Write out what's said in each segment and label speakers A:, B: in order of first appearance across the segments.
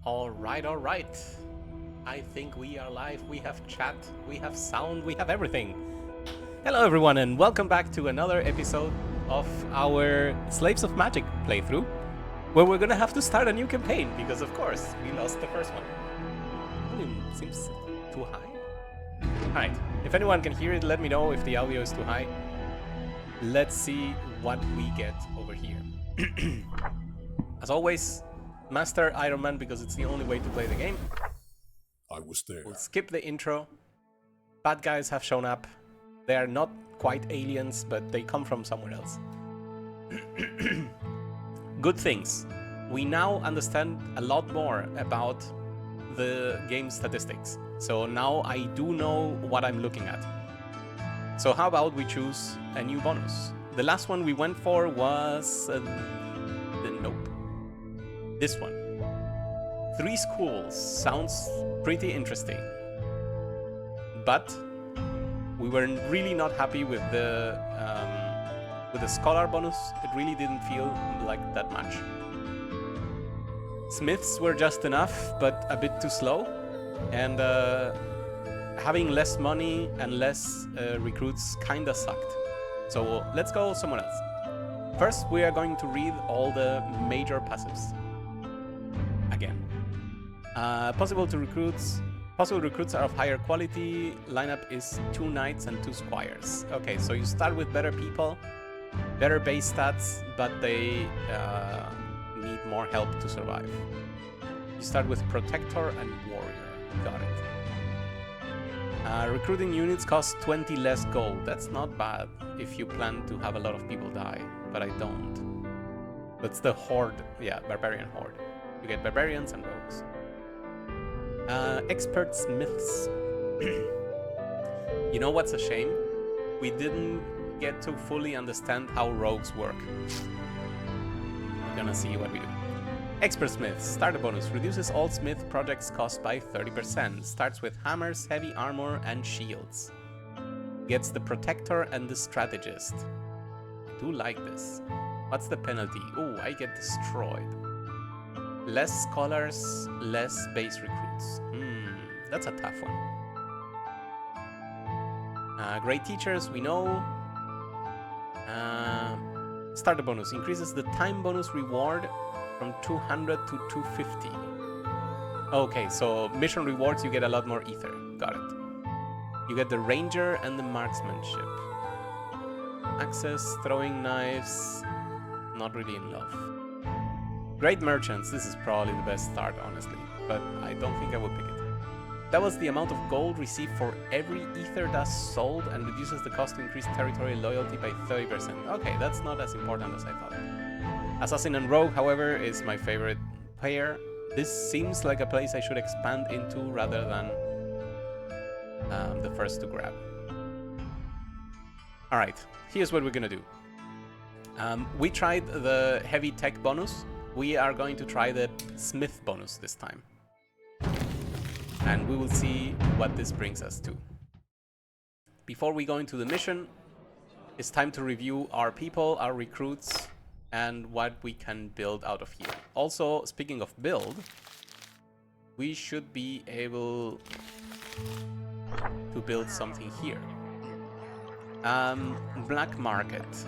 A: Alright, alright. I think we are live, we have chat, we have sound, we have everything. Hello everyone and welcome back to another episode of our Slaves of Magic playthrough, where we're gonna have to start a new campaign, because of course, we lost the first one. Volume seems too high. Alright, if anyone can hear it, let me know if the audio is too high. Let's see what we get over here. As always, Master Iron Man, because it's the only way to play the game.
B: I was there.
A: We'll skip the intro. Bad guys have shown up. They are not quite aliens, but they come from somewhere else. Good things. We now understand a lot more about the game statistics. So now I do know what I'm looking at. So how about we choose a new bonus? The last one we went for was... nope. This one. 3 schools sounds pretty interesting. But we were really not happy with the scholar bonus. It really didn't feel like that much. Smiths were just enough, but a bit too slow. And having less money and less recruits kinda sucked. So let's go somewhere else. First, we are going to read all the major passives. Again. Possible recruits are of higher quality. Lineup is 2 knights and 2 squires. Okay, so you start with better people, better base stats, but they need more help to survive. You start with protector and warrior. Got it. Recruiting units cost 20 less gold. That's not bad if you plan to have a lot of people die, but I don't. That's the horde. Yeah, barbarian horde. You get barbarians and rogues. Expert smiths. You know what's a shame? We didn't get to fully understand how rogues work. We're gonna see what we do. Expert smiths. Starter bonus. Reduces all smith projects cost by 30%. Starts with hammers, heavy armor, and shields. Gets the protector and the strategist. I do like this. What's the penalty? Oh, I get destroyed. Less scholars, less base recruits. That's a tough one. Great teachers, we know. Starter bonus increases the time bonus reward from 200 to 250. Okay, so mission rewards, you get a lot more ether. Got it. You get the ranger and the marksmanship. Access, throwing knives, not really in love. Great merchants, this is probably the best start, honestly, but I don't think I would pick it. That was the amount of gold received for every ether dust sold and reduces the cost to increase territory loyalty by 30%. Okay, that's not as important as I thought. Assassin and Rogue, however, is my favorite pair. This seems like a place I should expand into rather than the first to grab. Alright, here's what we're gonna do. We tried the heavy tech bonus. We are going to try the smith bonus this time. And we will see what this brings us to. Before we go into the mission, it's time to review our people, our recruits, and what we can build out of here. Also, speaking of build, we should be able to build something here. Black market.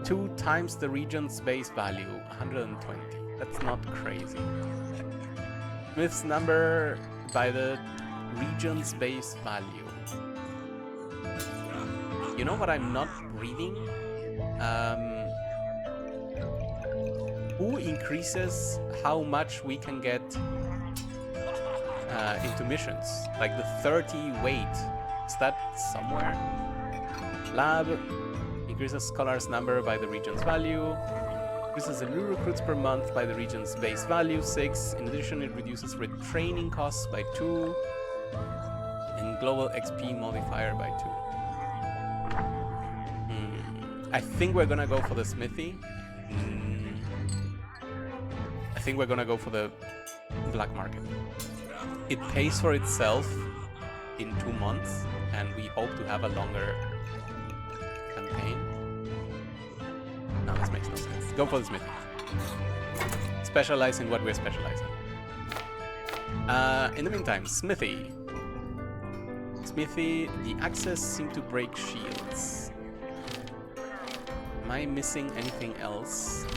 A: 2 times the region's base value, 120. That's not crazy. Smith's number by the region's base value. You know what I'm not reading? Who increases how much we can get into missions? Like the 30 weight. Is that somewhere? Lab. Increases scholars number by the region's value. Increases the new recruits per month by the region's base value, 6. In addition, it reduces retraining costs by 2. And global XP modifier by 2. I think we're gonna go for the smithy. I think we're gonna go for the black market. It pays for itself in 2 months, and we hope to have a longer campaign. No, this makes no sense. Go for the smithy. specialize in what we're specializing. In the meantime, Smithy. Smithy, the axes seem to break shields. Am I missing anything else?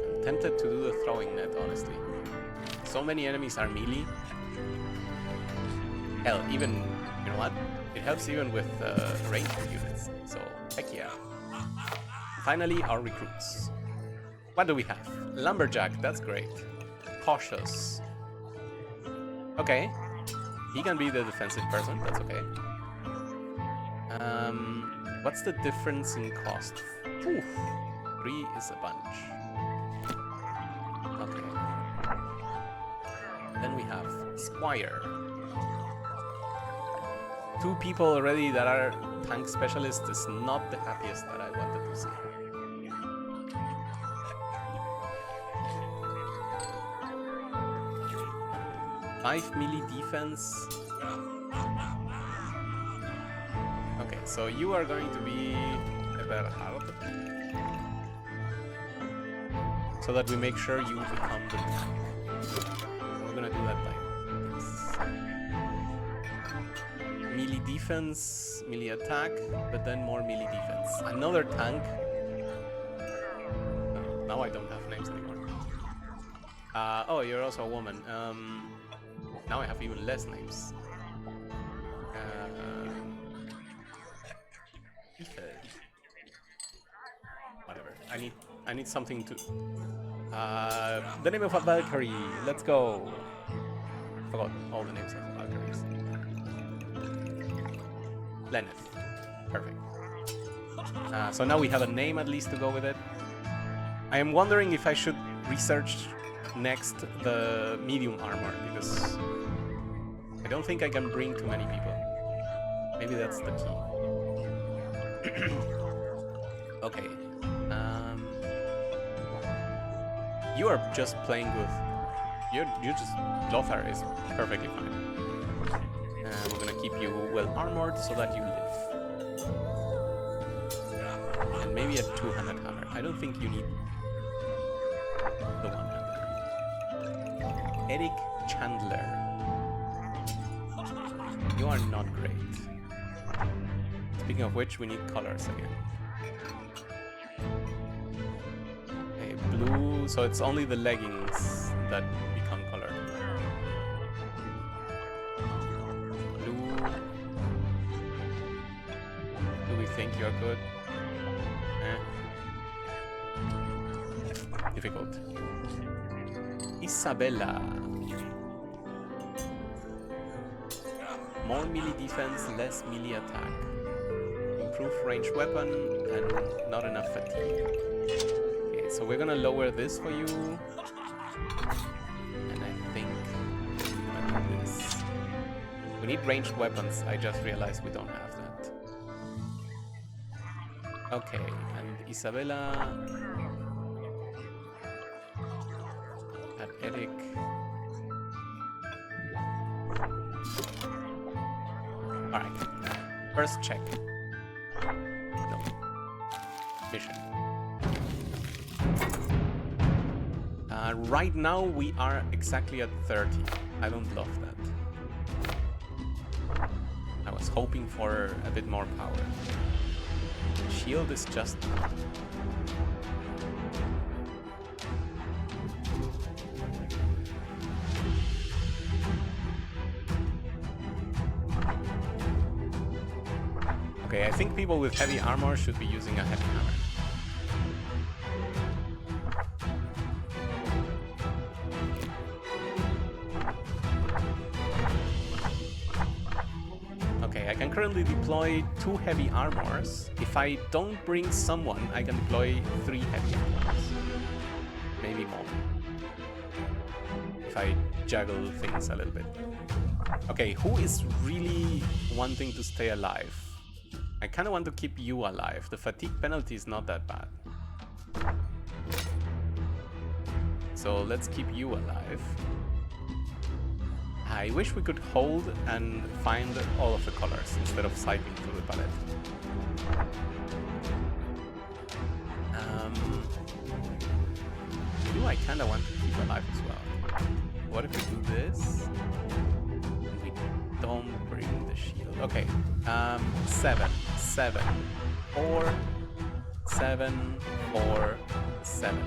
A: I'm tempted to do the throwing net, honestly. So many enemies are melee. Hell, even, you know what? It helps even with ranged units. So, heck yeah. Finally, our recruits. What do we have? Lumberjack, that's great. Cautious. Okay. He can be the defensive person, that's okay. What's the difference in cost? Oof. 3 is a bunch. Okay. Then we have Squire. 2 people already that are tank specialists is not the happiest that I wanted to see. Five melee defense. Okay, so you are going to be a better hard. So that we make sure you become the tank. We're gonna do that by this. Melee defense, melee attack, but then more melee defense. Another tank. Oh, now I don't have names anymore. Oh, you're also a woman. Now I have even less names. Whatever. I need something to. The name of a Valkyrie. Let's go. Forgot all the names of Valkyries. Lenneth. Perfect. So now we have a name at least to go with it. I am wondering if I should research next the medium armor, because I don't think I can bring too many people. Maybe that's the key. Okay. You are just playing good. You just Lothar is perfectly fine. We're gonna keep you well armored so that you live. And maybe a 200 hammer. I don't think you need the 100. Eric Chandler. You are not great. Speaking of which, we need colors again. Okay, blue, so it's only the leggings that become colored. Blue. Do we think you're good? Difficult. Isabella. More melee defense, less melee attack. Improve ranged weapon and not enough fatigue. Okay, so we're gonna lower this for you. And I think we're gonna do this. We need ranged weapons. I just realized we don't have that. Okay, and Isabella. At Eric. Alright. First check. No. Mission. Right now we are exactly at 30. I don't love that. I was hoping for a bit more power. Shield is just... Okay, I think people with heavy armor should be using a heavy hammer. Okay, I can currently deploy 2 heavy armors. If I don't bring someone, I can deploy 3 heavy armors. Maybe more. If I juggle things a little bit. Okay, who is really wanting to stay alive? I kind of want to keep you alive. The fatigue penalty is not that bad. So let's keep you alive. I wish we could hold and find all of the colors instead of cycling through the palette. I kind of want to keep alive as well. What if we do this? And we don't bring the shield. Okay. 7, 7, 4, 7, 4, 7.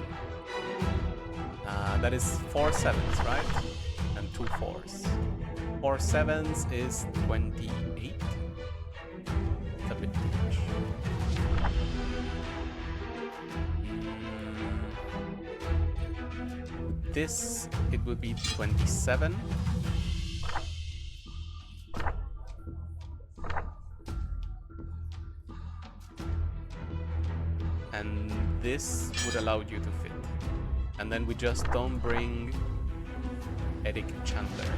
A: That is 4 sevens, right? And 2 fours. 4 sevens is 28. It's a bit too much. This, it will be 27. And this would allow you to fit. And then we just don't bring Eric Chandler.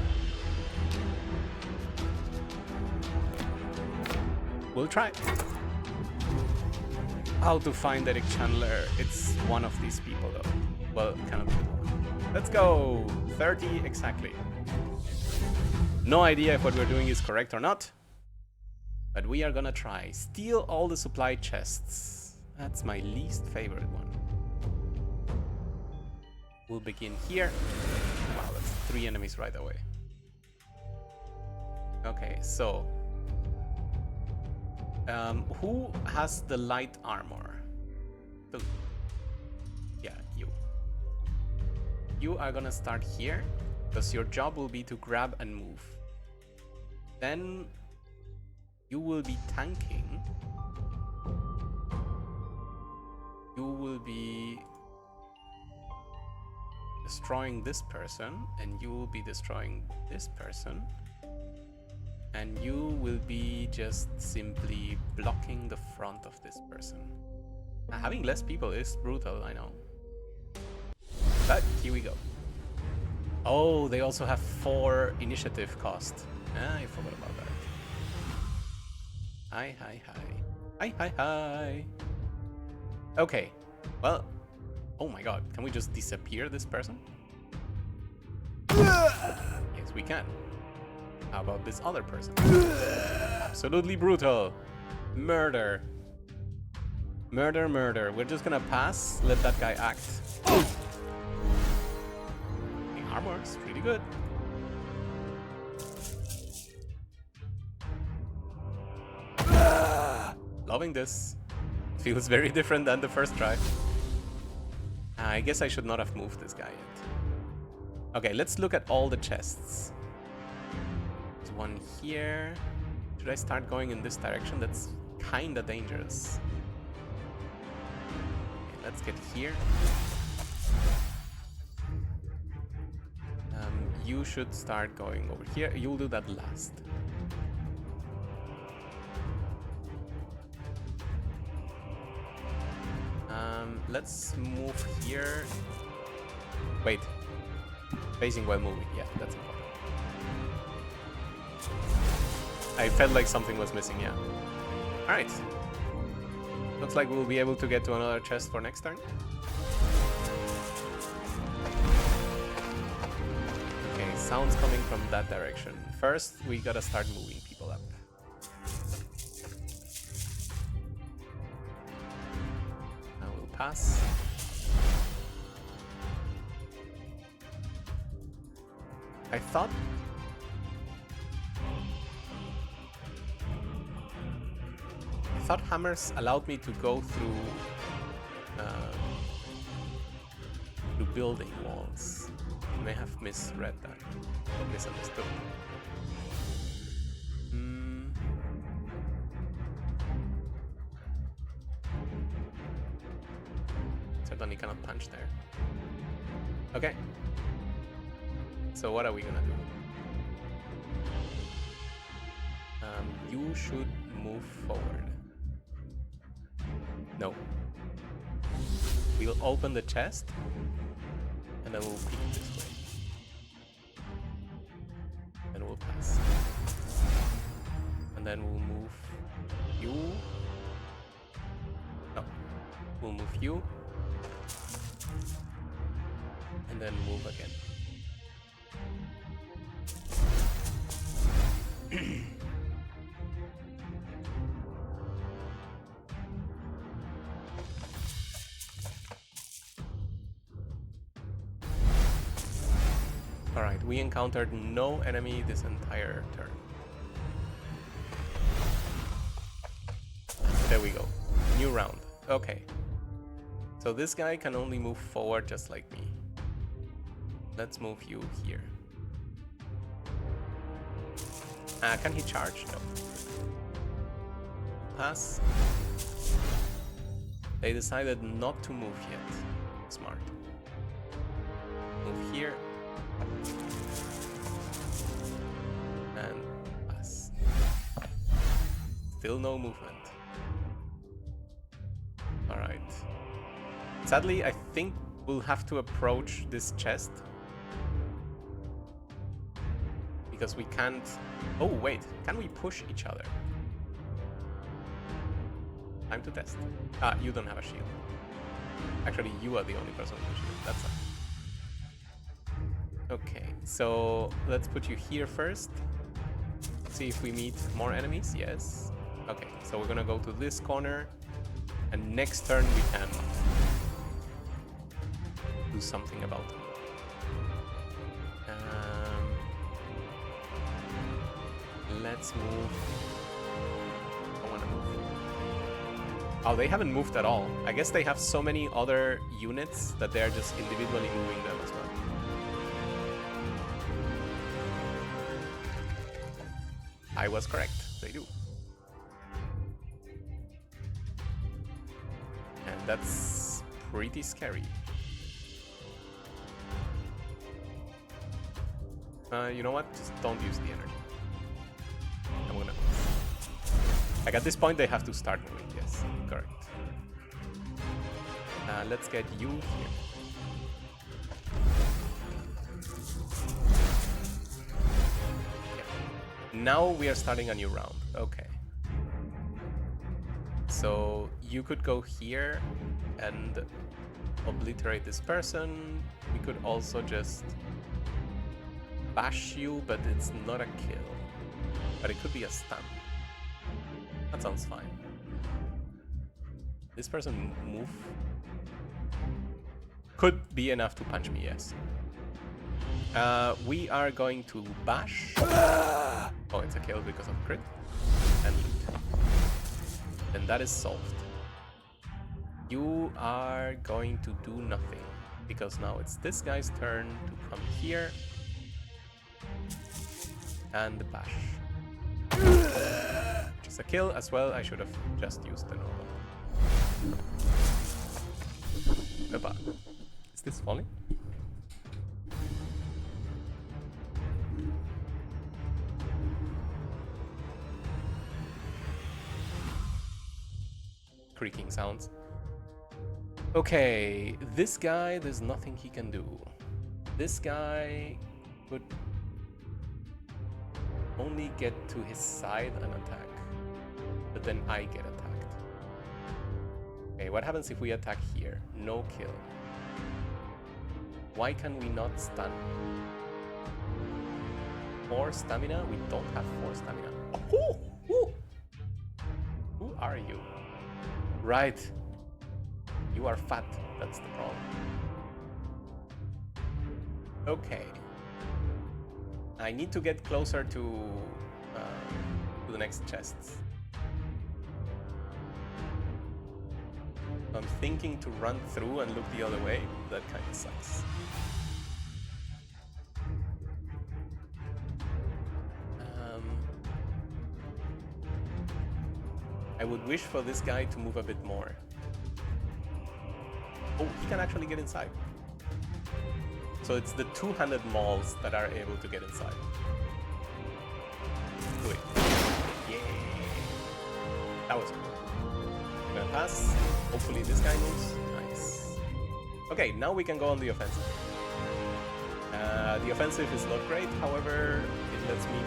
A: We'll try. How to find Eric Chandler? It's one of these people though. Well, kind of. Let's go! 30 exactly. No idea if what we're doing is correct or not. But we are gonna try. Steal all the supply chests. That's my least favorite one. We'll begin here. Wow, that's 3 enemies right away. Okay, so... who has the light armor? Yeah, you. You are gonna start here, because your job will be to grab and move. Then you will be tanking. You will be destroying this person, and you will be destroying this person. And you will be just simply blocking the front of this person. Having less people is brutal, I know. But here we go. Oh, they also have 4 initiative cost. I forgot about that. Hi, hi, hi. Hi, hi, hi. Okay, well, oh my god, can we just disappear this person? Yes, we can. How about this other person? Absolutely brutal. Murder. Murder, murder. We're just gonna pass, let that guy act. The armor's pretty good. Loving this. Feels very different than the first try. I guess I should not have moved this guy yet. Okay, let's look at all the chests. There's one here. Should I start going in this direction? That's kinda dangerous. Okay, let's get here. You should start going over here. You'll do that last. Let's move here. Wait. Facing while moving. Yeah, that's important. I felt like something was missing, yeah. Alright. Looks like we'll be able to get to another chest for next turn. Okay, sounds coming from that direction. First, we gotta start moving people up. Pass. I thought hammers allowed me to go through building walls. I may have misread that or misunderstood. Certainly cannot punch there. Okay. So what are we gonna do? You should move forward. No. We'll open the chest and then we'll peek this way. And we'll pass. And then we'll move you. No. We'll move you. And then move again. Alright, we encountered no enemy this entire turn. There we go. New round. Okay. So this guy can only move forward just like me. Let's move you here. Can he charge? No. Pass. They decided not to move yet. Smart. Move here. And pass. Still no movement. Alright. Sadly, I think we'll have to approach this chest. Because we can't... Oh, wait. Can we push each other? Time to test. Ah, you don't have a shield. Actually, you are the only person with a shield. That's fine. Okay, so let's put you here first. See if we meet more enemies. Yes. Okay, so we're gonna go to this corner. And next turn we can do something about it. Let's move. I want to move. Oh, they haven't moved at all. I guess they have so many other units that they're just individually moving them as well. I was correct. They do. And that's pretty scary. You know what? Just don't use the energy. I'm gonna... Like at this point they have to start moving. Yes, correct. Let's get you here. Yeah. Now we are starting a new round. Okay. So you could go here and obliterate this person. We could also just bash you, but it's not a kill. But it could be a stun. That sounds fine. This person move could be enough to punch me, yes. We are going to bash. Oh, it's a kill because of crit. And loot. And that is solved. You are going to do nothing. Because now it's this guy's turn to come here. And bash. Which is a kill as well. I should have just used the normal. Opa. Is this falling? Creaking sounds. Okay, this guy, there's nothing he can do. This guy could only get to his side and attack, but then I get attacked. Okay, what happens if we attack here? No kill. Why can we not stun? 4 stamina? We don't have 4 stamina. Oh, who are you? Right. You are fat. That's the problem. Okay. I need to get closer to the next chests. I'm thinking to run through and look the other way. That kind of sucks. I would wish for this guy to move a bit more. Oh, he can actually get inside. So it's the two-handed mauls that are able to get inside. Do it. Yeah. That was cool. I'm gonna pass. Hopefully this guy moves. Nice. Okay, now we can go on the offensive. The offensive is not great, however, it lets me...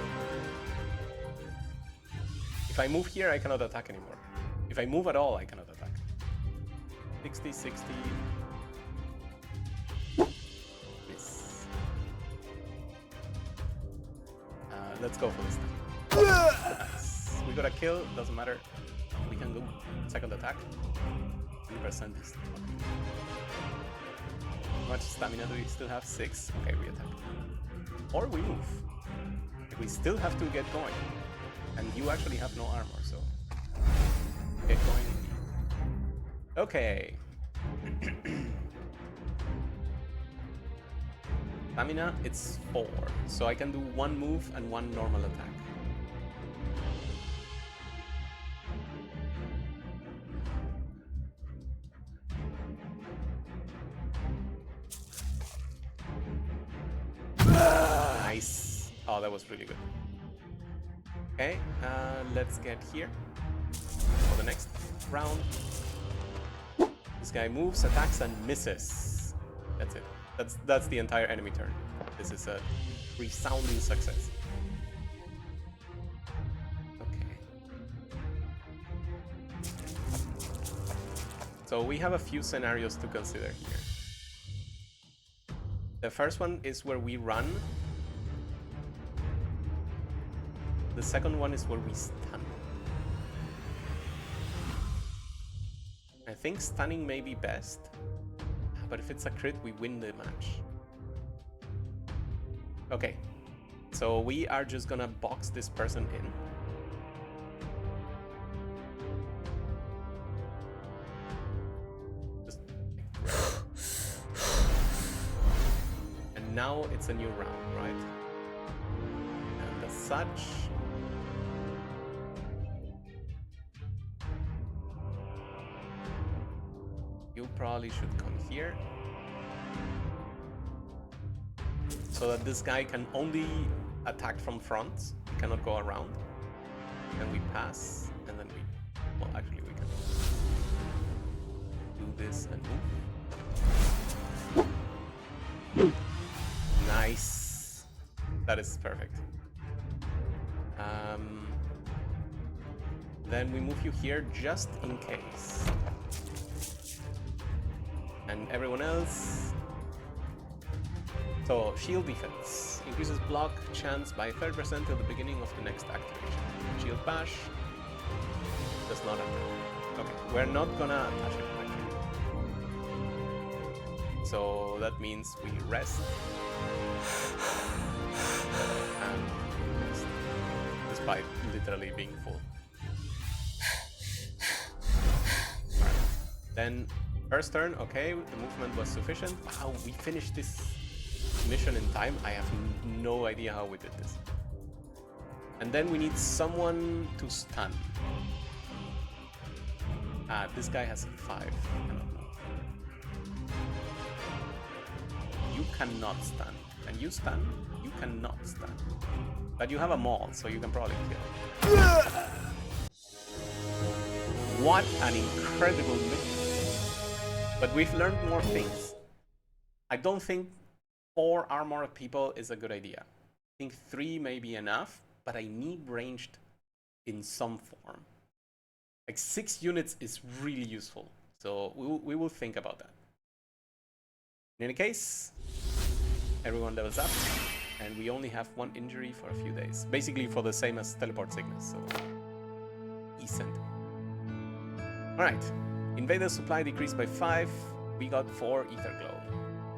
A: If I move here, I cannot attack anymore. If I move at all, I cannot attack. 60, 60... Let's go for this time. Nice. We got a kill, doesn't matter. We can go second attack. 3% is... How much stamina do we still have? 6. Okay, we attack. Or we move. We still have to get going. And you actually have no armor, so... Get going indeed. Okay. Stamina, it's 4. So I can do 1 move and 1 normal attack. Nice. Oh, that was really good. Okay, let's get here for the next round. This guy moves, attacks, and misses. That's it. That's the entire enemy turn. This is a resounding success. Okay. So we have a few scenarios to consider here. The first one is where we run. The second one is where we stun. I think stunning may be best, but if it's a crit, we win the match. Okay, so we are just gonna box this person in. And now it's a new round, right? And as such, you probably should come here so that this guy can only attack from front. He cannot go around. Then we pass, and then we... Well, actually, we can do this and move. Nice. That is perfect. Then we move you here just in case. And everyone else. So, shield defense. Increases block chance by 30% till the beginning of the next activation. Shield bash. Does not attack. Okay, we're not gonna attach it actually. So that means we rest. And rest. Despite literally being full. Right. Then first turn, okay, the movement was sufficient. Wow, we finished this mission in time. I have no idea how we did this. And then we need someone to stun. This guy has 5. I don't know. You cannot stun. Can you stun? You cannot stun. But you have a maul, so you can probably kill. What an incredible mission. But we've learned more things. I don't think 4 armored people is a good idea. I think 3 may be enough, but I need ranged in some form. Like 6 units is really useful, so we will think about that. In any case, everyone levels up, and we only have 1 injury for a few days. Basically for the same as teleport sickness, so decent. Alright, invader supply decreased by 5. We got 4 ether glow.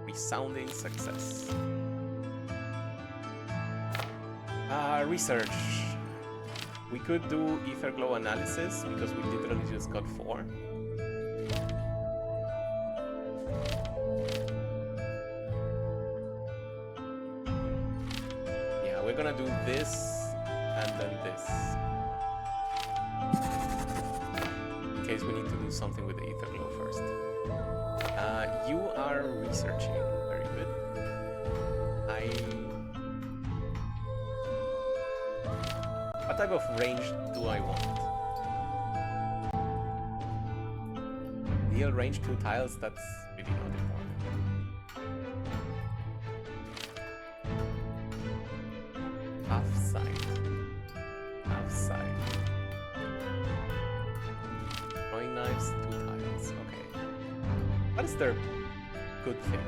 A: Resounding success. Research. We could do ether glow analysis because we literally just got 4. Yeah, we're gonna do this and then this. In case we need to do something with the ether glow first. You are researching. Very good. What type of range do I want? Deal range 2 tiles, that's really not important. Half side. Half side. Throwing knives, 2 tiles. Okay. What is their good thing?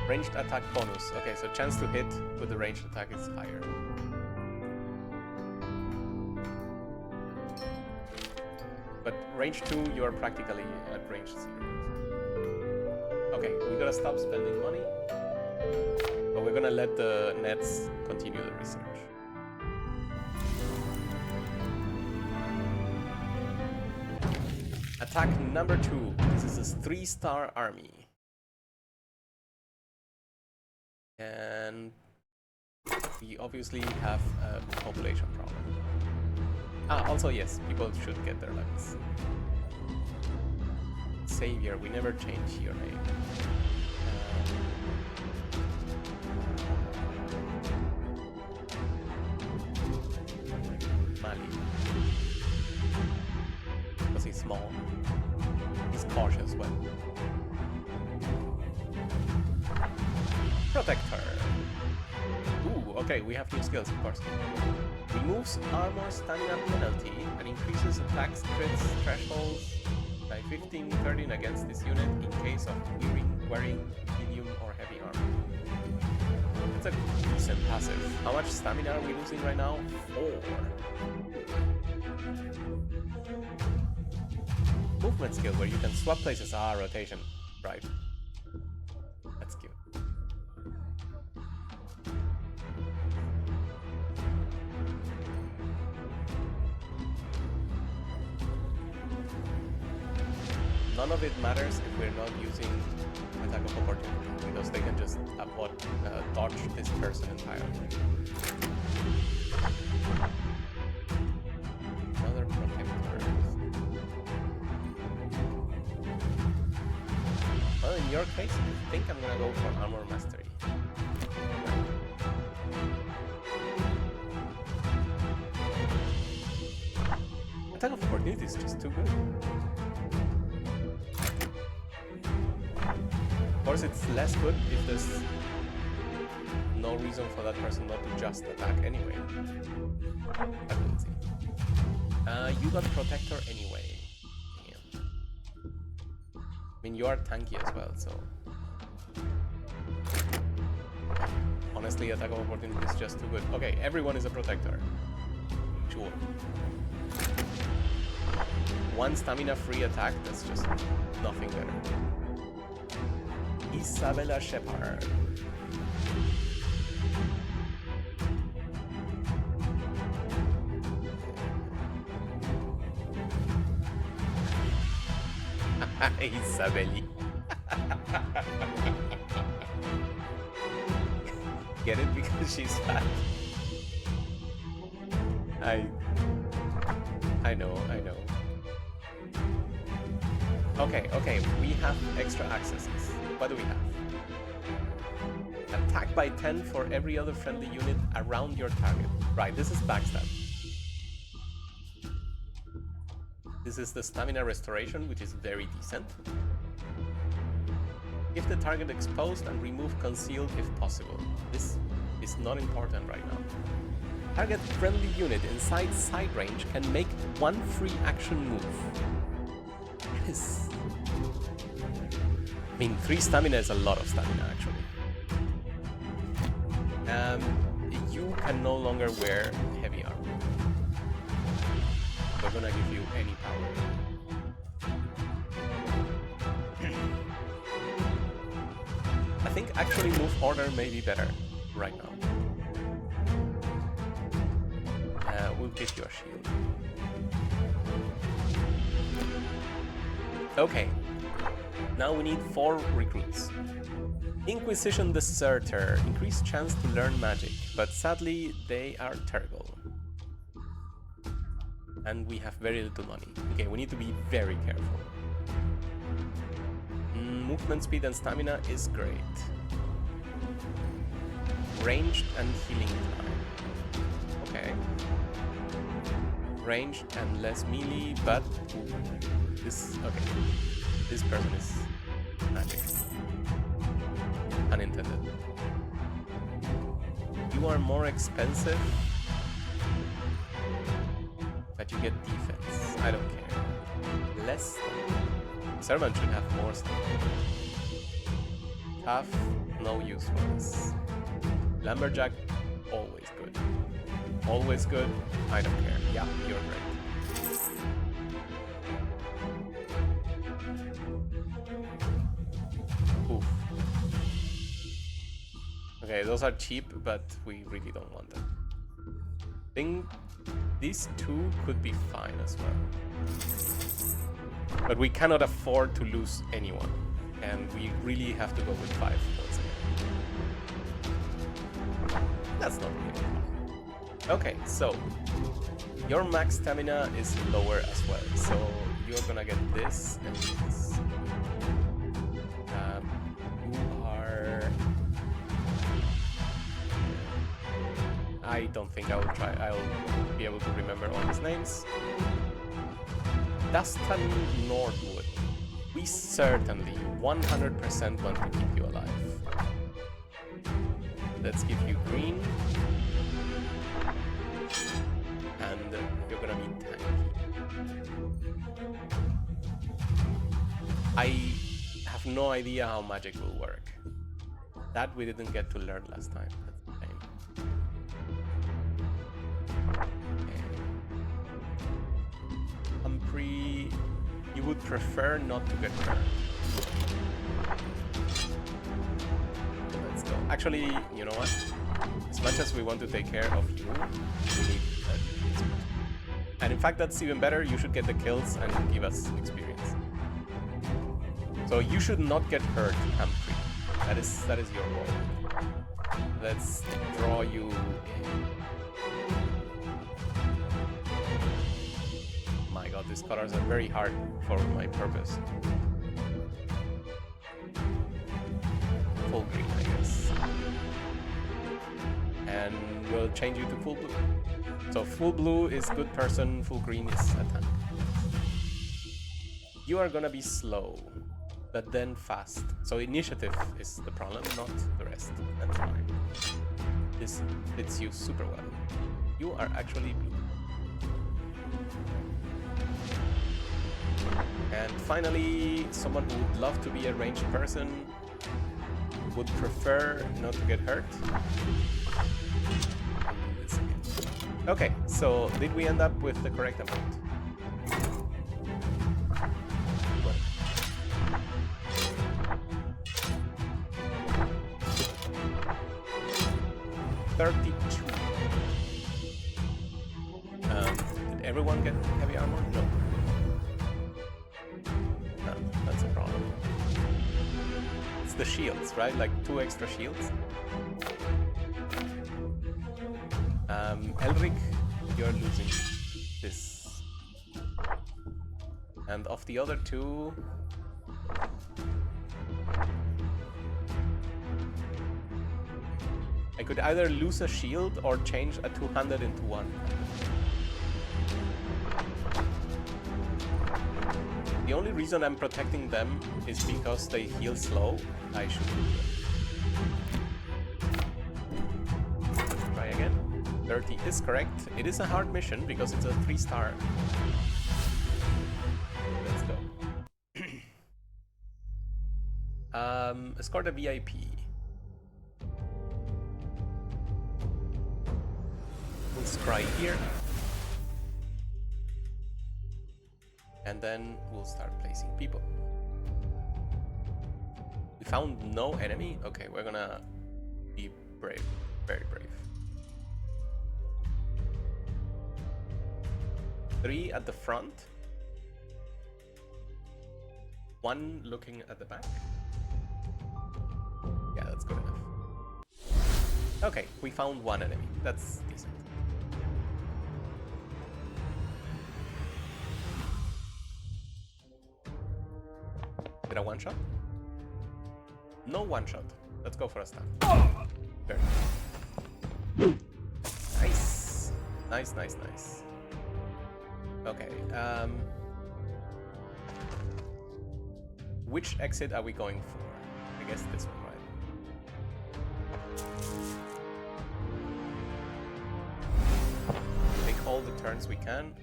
A: Ranged attack bonus. Okay, so chance to hit with the ranged attack is higher. But range 2, you are practically at range 0. Okay, we gotta stop spending money. But we're gonna let the Nets continue the research. Attack number 2. This is a 3-star army. And we obviously have a population problem. Also yes, people should get their levels. Savior, we never change your name. Mali. Because he's small. He's cautious, but... Protector. Ooh, okay, we have new skills, of course. Removes armor stamina penalty and increases attacks, crits, thresholds by 15-13 against this unit in case of wearing medium or heavy armor. It's a decent passive. How much stamina are we losing right now? 4. Movement skill where you can swap places. Rotation. Right. That's cute. None of it matters if we're not using attack of opportunity, because they can just dodge this person entirely. Another protector. Well, in your case, I think I'm gonna go for armor mastery. Attack of opportunity is just too good. Of course, it's less good if there's no reason for that person not to just attack anyway. I will see. You got Protector anyway. Yeah. I mean, you are tanky as well, so... Honestly, Attack of Opportunity is just too good. Okay, everyone is a Protector. Sure. 1 stamina-free attack, that's just nothing better. Isabella Shepard. Isabelli. Get it? Because she's fat. I know. Okay, we have extra accesses. What do we have? Attack by 10 for every other friendly unit around your target. Right, this is backstab. This is the stamina restoration, which is very decent. Keep the target exposed and remove concealed if possible. This is not important right now. Target friendly unit inside side range can make 1 free action move. Yes. I mean, 3 stamina is a lot of stamina, actually. You can no longer wear heavy armor. We're gonna give you any power. I think actually move order may be better right now. We'll give you a shield. Okay. Now we need 4 recruits. Inquisition Deserter. Increased chance to learn magic, but sadly they are terrible. And we have very little money. Okay, we need to be very careful. Movement speed and stamina is great. Ranged and healing time. Okay. Ranged and less melee, but this okay. This person is magic. Unintended. You are more expensive, but you get defense. I don't care. Less. Servant should have more stuff. Tough, no use for us. Lumberjack, always good. Always good, I don't care. Yeah, you're great. Oof. Okay, those are cheap, but we really don't want them. I think these two could be fine as well. But we cannot afford to lose anyone. And we really have to go with 5 once again. That's not really fun. Okay, so your max stamina is lower as well. So you're gonna get this and this. You are... I don't think I'll be able to remember all these names. Dustin Nordwood. We certainly 100% want to keep you alive. Let's give you green. And you're gonna be tanky. I have no idea how magic will work. That we didn't get to learn last time. That's the shame. Humphrey, you would prefer not to get hurt. Let's go. Actually, you know what? As much as we want to take care of you, we need experience. And in fact, that's even better. You should get the kills and give us experience. So you should not get hurt, Humphrey. That is your role. Let's draw you in. My god, these colors are very hard for my purpose. Full green, I guess. And we'll change you to full blue. So full blue is good person, full green is a tank. You are gonna be slow, but then fast. So initiative is the problem, not the rest. That's fine. This fits you super well. You are actually blue. And finally, someone who would love to be a ranged person, would prefer not to get hurt. Okay, so did we end up with the correct amount? 32. Did everyone get heavy armor? No. No, that's a problem. It's the shields, right? Like 2 extra shields. Elric, you're losing this. And of the other 2... I could either lose a shield or change a 200 into 1. The only reason I'm protecting them is because they heal slow. I should do that. Try again. 30 is correct. It is a hard mission because it's a 3-star. Let's go. Escort a VIP. We'll scry here. And then we'll start placing people. We found no enemy? Okay, we're gonna be brave. Very brave. 3 at the front. 1 looking at the back. Yeah, that's good enough. Okay, we found 1 enemy. That's decent. Did I one-shot? No one-shot. Let's go for a stun. Very good. Nice. Nice, nice, nice. Okay, which exit are we going for? I guess this one, right? Take all the turns we can.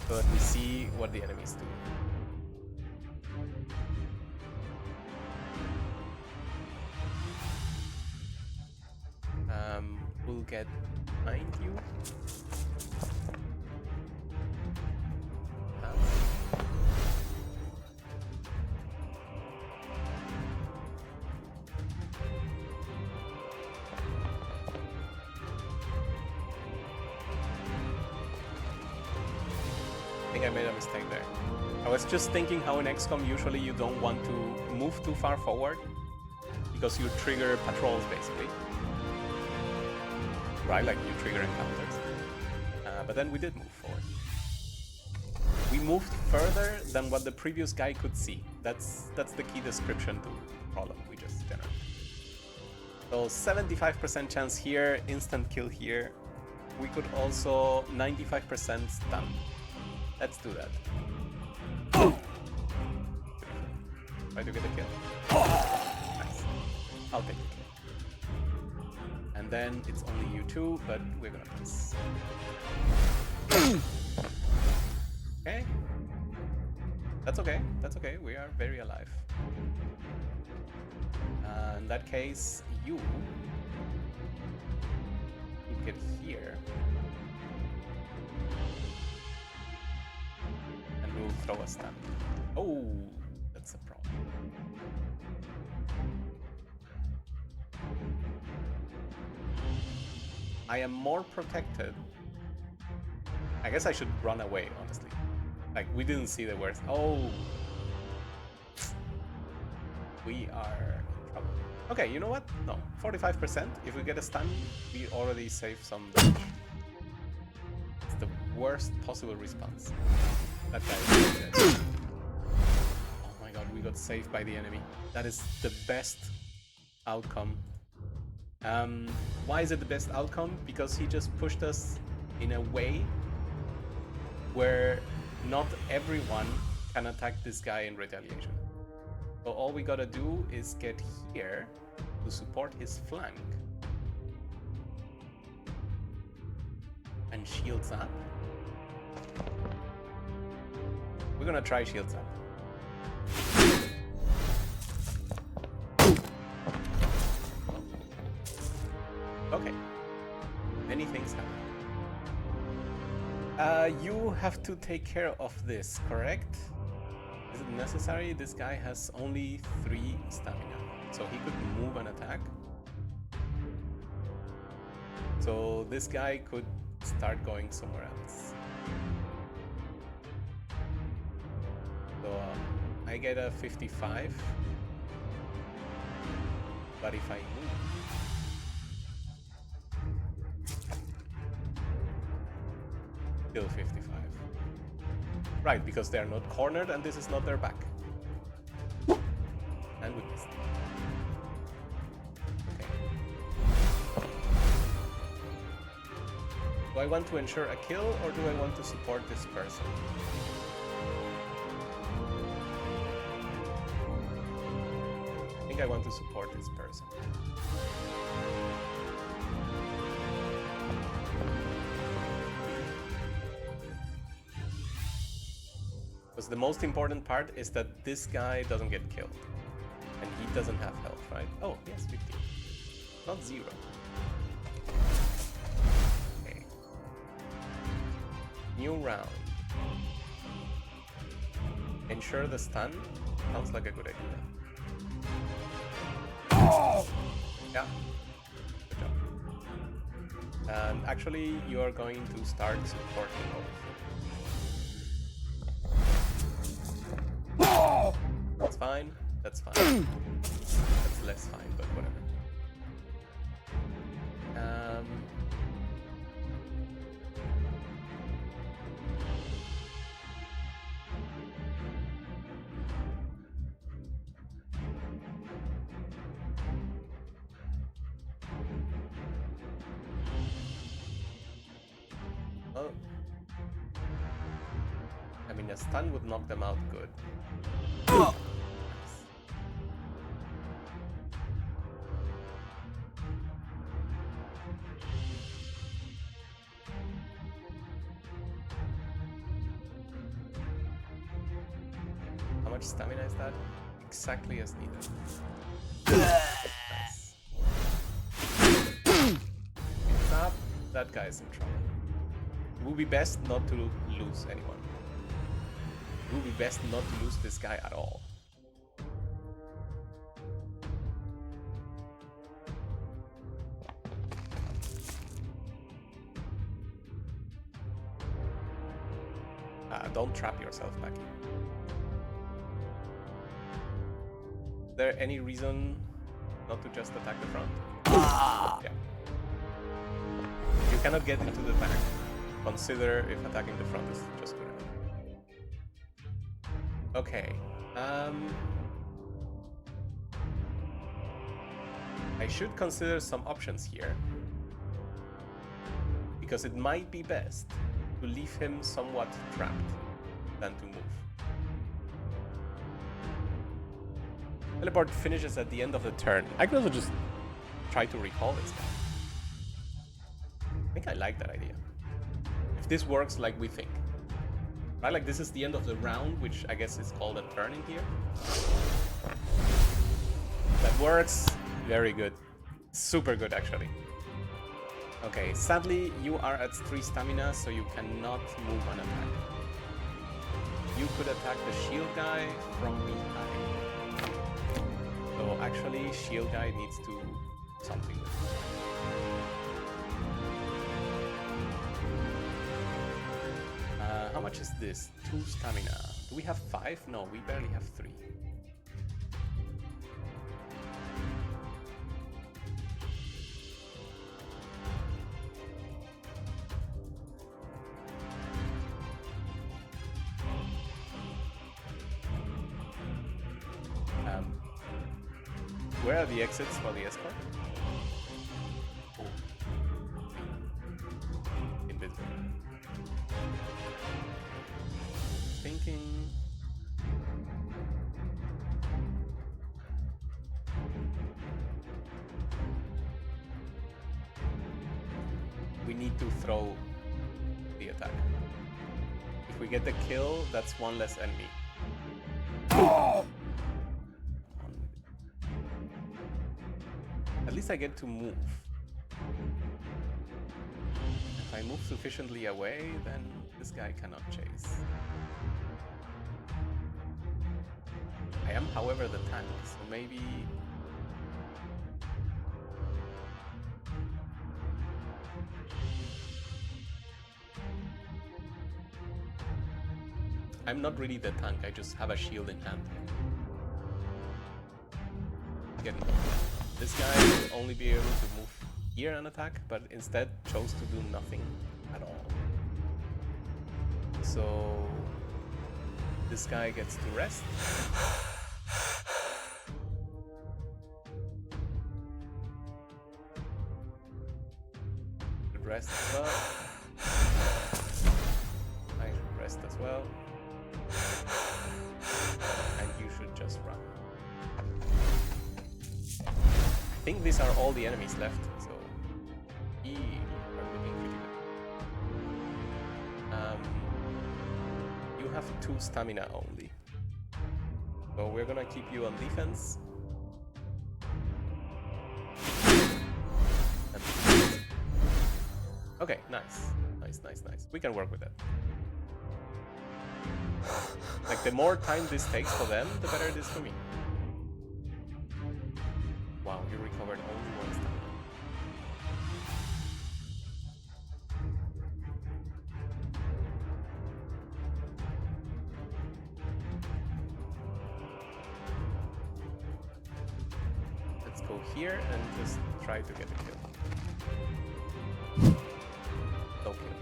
A: But we see what the enemies do. get behind you. I think I made a mistake there. I was just thinking how in XCOM usually you don't want to move too far forward because you trigger patrols basically. Right, like you trigger encounters. But then we did move forward. We moved further than what the previous guy could see. That's the key description to the problem we just generated. So 75% chance here, instant kill here. We could also 95% stun. Let's do that. Try to get a kill. Nice. I'll take the kill. And then it's only you two, but we're gonna pass. Okay. That's okay. That's okay. We are very alive. In that case, you get here. And we'll throw a stun. Oh, that's a problem. I am more protected. I guess I should run away, honestly. Like, we didn't see the worst. Oh. We are in trouble. Okay, you know what? No, 45%. If we get a stun, we already save some damage. It's the worst possible response. That guy is dead. Oh my god, we got saved by the enemy. That is the best outcome. Why is it the best outcome? Because he just pushed us in a way where not everyone can attack this guy in retaliation. So all we gotta do is get here to support his flank. And shields up. We're gonna try shields up. Okay. Many things happen. You have to take care of this, correct? Is it necessary? This guy has only 3 stamina, so he could move and attack. So this guy could start going somewhere else. So I get a 55, but if I move, still 55. Right, because they are not cornered and this is not their back. And we missed. Okay. Do I want to ensure a kill or do I want to support this person? I think I want to support this person. Because the most important part is that this guy doesn't get killed. And he doesn't have health, right? Oh, yes, 15. Not 0. Okay. New round. Ensure the stun. Sounds like a good idea. Oh! Yeah. Good job. And actually, you are going to start supporting over here. That's fine. That's fine. That's less fine, but whatever. Oh. I mean, a stun would knock them out good. Oh. How much stamina is that? Exactly as needed. Nice. Stop. That guy's in trouble. It would be best not to lose anyone. It would be best not to lose this guy at all. Don't trap yourself back in. Is there any reason not to just attack the front? Yeah. You cannot get into the back. Consider if attacking the front is just good enough. Okay. I should consider some options here. Because it might be best to leave him somewhat trapped than to move. Teleport finishes at the end of the turn. I could also just try to recall this guy. I think I like that idea. If this works like we think. Right, like this is the end of the round, which I guess is called a turn in here. That works. Very good. Super good, actually. Okay, sadly, you are at 3 stamina, so you cannot move an attack. You could attack the shield guy from behind. So actually, shield guy needs to do something. How much is this? 2 stamina. Do we have 5? No, we barely have 3. Where are the exits for the escort? Oh. Invisible. Thinking. We need to throw the attack. If we get the kill, that's 1 less enemy. Oh! At least I get to move. If I move sufficiently away, then this guy cannot chase. I am, however, the tank, so maybe... I'm not really the tank, I just have a shield in hand. Again, this guy will only be able to move here and attack, but instead chose to do nothing at all. So this guy gets to rest. Should rest as well. I should rest as well. And you should just run. I think these are all the enemies left, so we are looking pretty good. You have 2 stamina only, so we're gonna keep you on defense. Okay, nice. We can work with that. Like, the more time this takes for them, the better it is for me. Wow, you recovered only 1 stamina. Let's go here and just try to get a kill. No kill.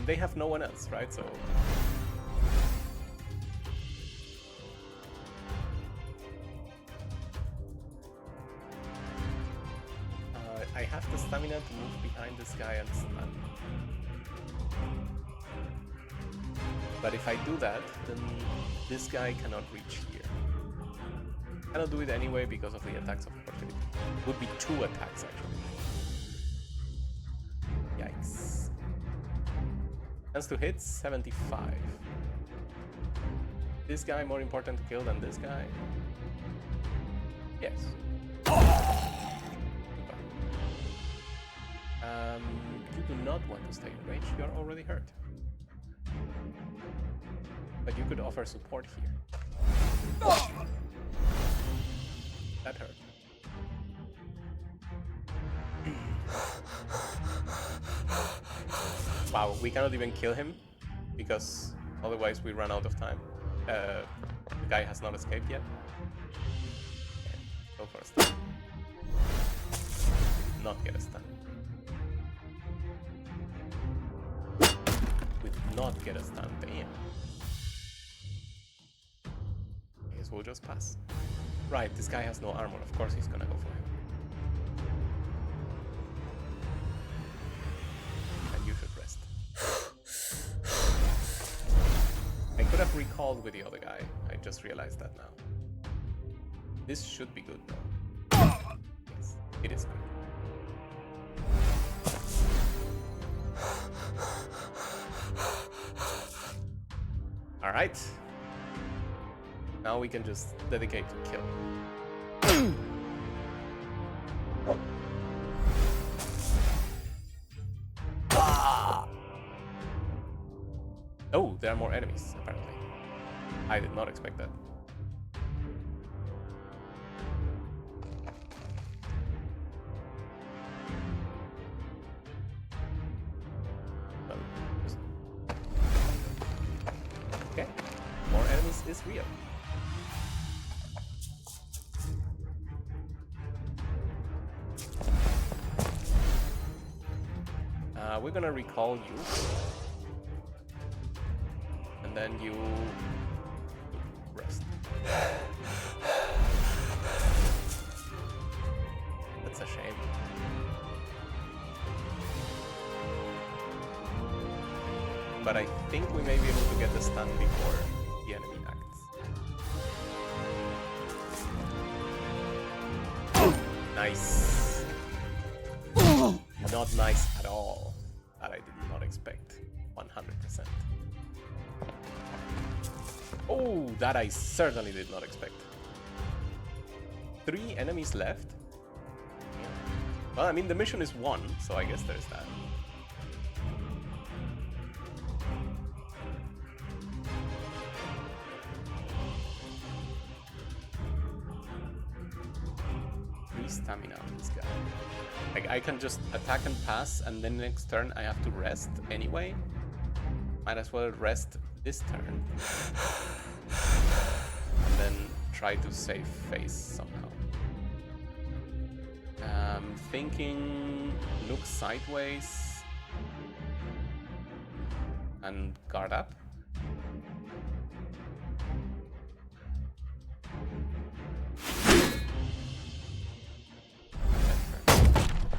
A: They have no one else, right? So I have the stamina to move behind this guy and stun. But if I do that, then this guy cannot reach here. Cannot do it anyway because of the attacks of opportunity. Would be 2 attacks actually. Yikes. Chance to hit 75. This guy more important to kill than this guy? Yes. You do not want to stay in range, you're already hurt. But you could offer support here. That hurt. Wow, we cannot even kill him because otherwise we run out of time. The guy has not escaped yet. Go for a stun. Not get a stun. We did not get a stun, damn. I guess we'll just pass. Right, this guy has no armor, of course he's gonna go for him. And you should rest. I could have recalled with the other guy, I just realized that now. This should be good though. Yes, it is good. Alright. Now we can just dedicate to kill. Oh, there are more enemies, apparently. I did not expect that. Okay, more enemies is real. We're gonna recall you. And then you rest. That's a shame. But I think we may be able to get the stun before the enemy acts. Nice. Not nice at all. That I did not expect. 100%. Oh, that I certainly did not expect. 3 enemies left? Yeah. Well, I mean, the mission is 1, so I guess there's that. Stamina on this guy. Like, I can just attack and pass, and then next turn I have to rest anyway. Might as well rest this turn. And then try to save face somehow. Thinking look sideways and guard up.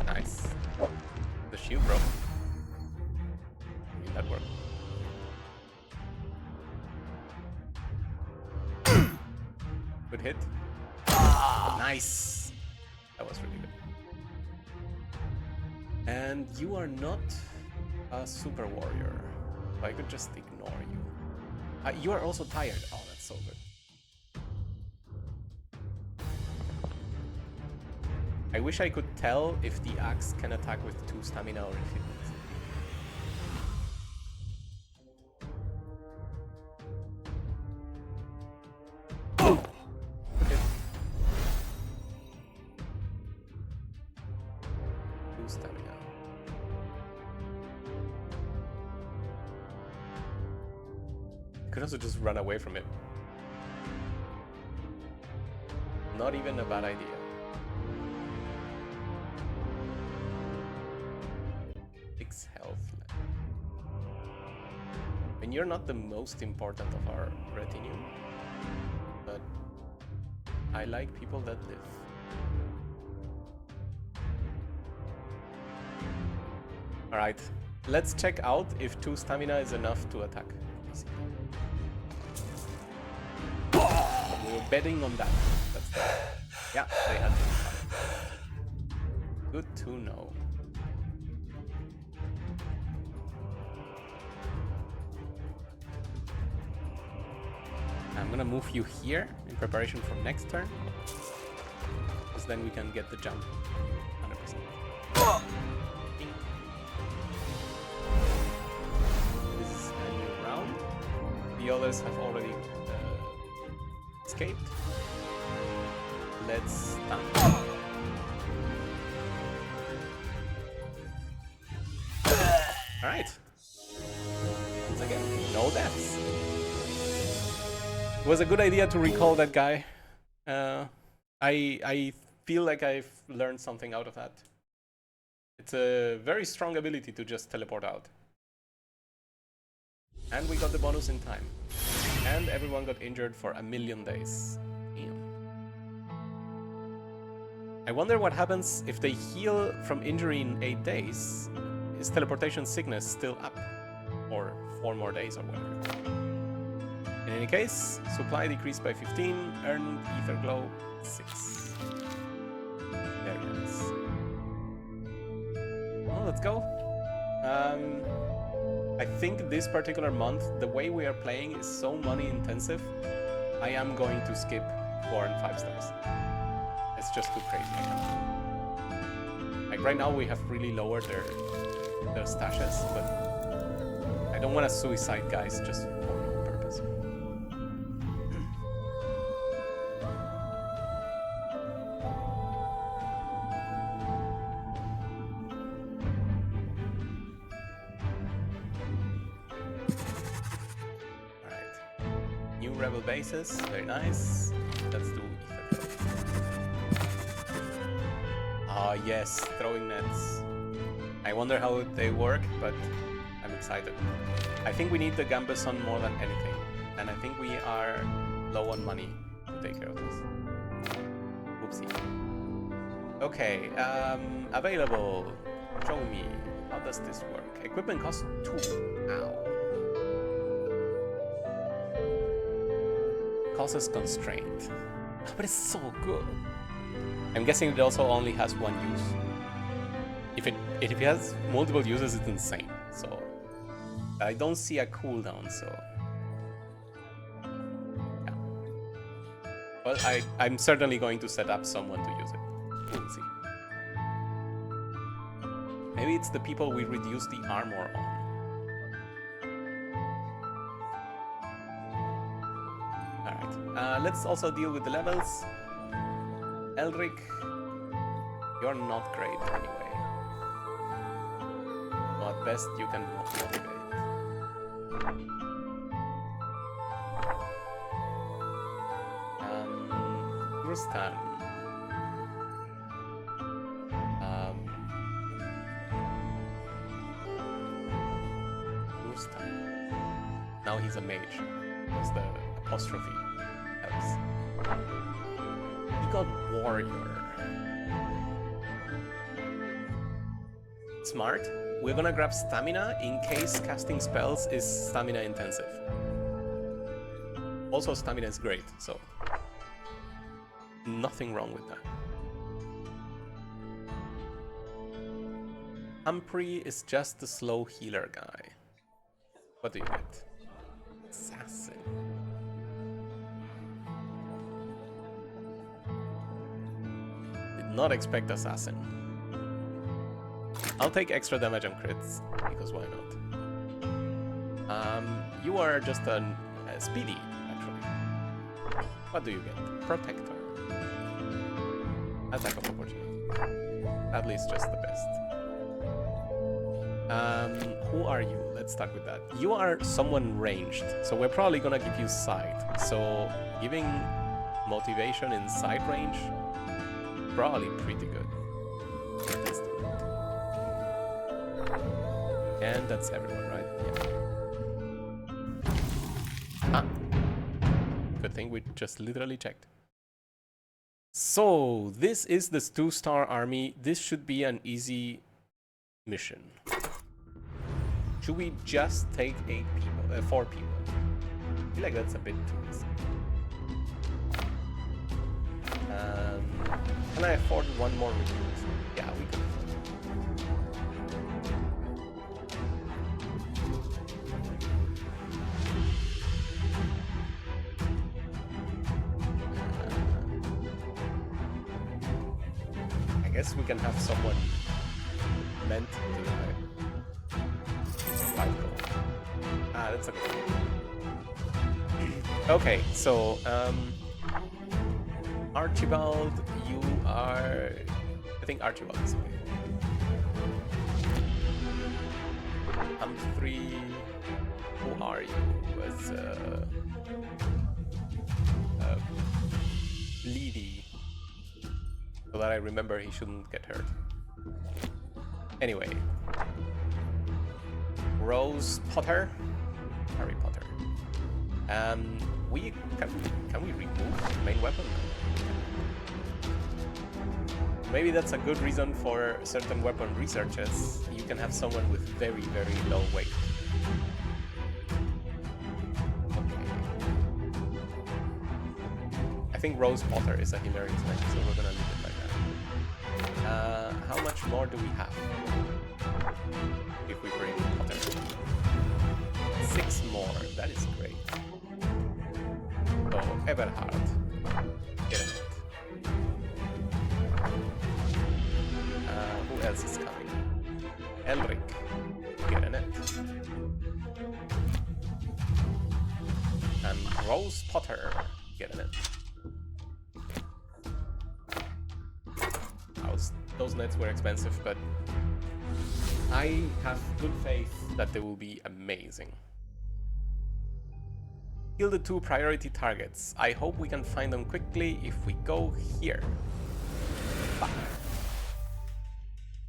A: Nice. The shield broke. I mean, that worked. Good hit. Nice. That was really good. And you are not a super warrior. I could just ignore you. You are also tired. Oh, that's so good. I wish I could tell if the axe can attack with 2 stamina or if it needs it. Okay. 2 stamina. I could also just run away from it. Not even a bad idea. Health left. And you're not the most important of our retinue, but I like people that live. Alright, let's check out if 2 stamina is enough to attack. We're betting on that. That's Yeah, they had to. Good to know. I'm gonna move you here in preparation for next turn. Because then we can get the jump 100%. Bing. This is a new round. The others have already escaped. Let's stun. Alright. Once again, no deaths. It was a good idea to recall that guy. I feel like I've learned something out of that. It's a very strong ability to just teleport out. And we got the bonus in time. And everyone got injured for 1,000,000 days. Damn. I wonder what happens if they heal from injury in 8 days. Is teleportation sickness still up? Or 4 more days or whatever. In any case, supply decreased by 15, earned ether glow 6. Very nice. Well, let's go. I think this particular month, the way we are playing is so money intensive, I am going to skip 4 and 5 stars. It's just too crazy. Like right now we have really lowered their stashes, but I don't want to suicide guys just for no purpose. Alright. New rebel bases, very nice. Let's do ether. Ah yes, throwing nets. I wonder how they work, but I'm excited. I think we need the Gambeson more than anything, and I think we are low on money to take care of this. Oopsie. Okay, available. Show me. How does this work? Equipment costs 2. Ow. Causes constraint. But it's so good. I'm guessing it also only has 1 use. If it has multiple uses, it's insane. So I don't see a cooldown. So yeah. Well, I'm certainly going to set up someone to use it. We'll see. Maybe it's the people we reduce the armor on. All right. Let's also deal with the levels. Elric, you're not great anyway. At best, you can motivate. Rustan. Rustan. Now he's a mage. Because the apostrophe helps. He got warrior. Smart. We're gonna grab stamina in case casting spells is stamina intensive. Also, stamina is great, so nothing wrong with that. Humphrey is just the slow healer guy. What do you get? Assassin. Did not expect assassin. I'll take extra damage on crits, because why not? You are just a speedy, actually. What do you get? Protector. Attack of opportunity. At least just the best. Who are you? Let's start with that. You are someone ranged, so we're probably gonna give you sight. So giving motivation in sight range, probably pretty good. Let's do it. And that's everyone, right? Yeah. Ah. Good thing we just literally checked. So, this is the 2-star army. This should be an easy mission. Should we just take 4 people? I feel like that's a bit too risky. Can I afford one more recruit? Yeah, we can. I guess we can have someone meant to die. Ah, that's okay. Okay, so Archibald, you are. I think Archibald is okay. I'm 3. Who are you? Was Bleedy. So that I remember he shouldn't get hurt. Anyway. Rose Potter. Harry Potter. Can we remove the main weapon? Maybe that's a good reason for certain weapon researches. You can have someone with very, very low weight. Okay. I think Rose Potter is a hilarious name, so we're gonna leave it like that. How much more do we have? If we bring Potter. 6 more, that is great. So, Eberhard. Get it. Who else is coming? Elric. Get in it. And Rose Potter. Get in it. Those nets were expensive, but I have good faith that they will be amazing. Kill the 2 priority targets. I hope we can find them quickly if we go here. Fuck.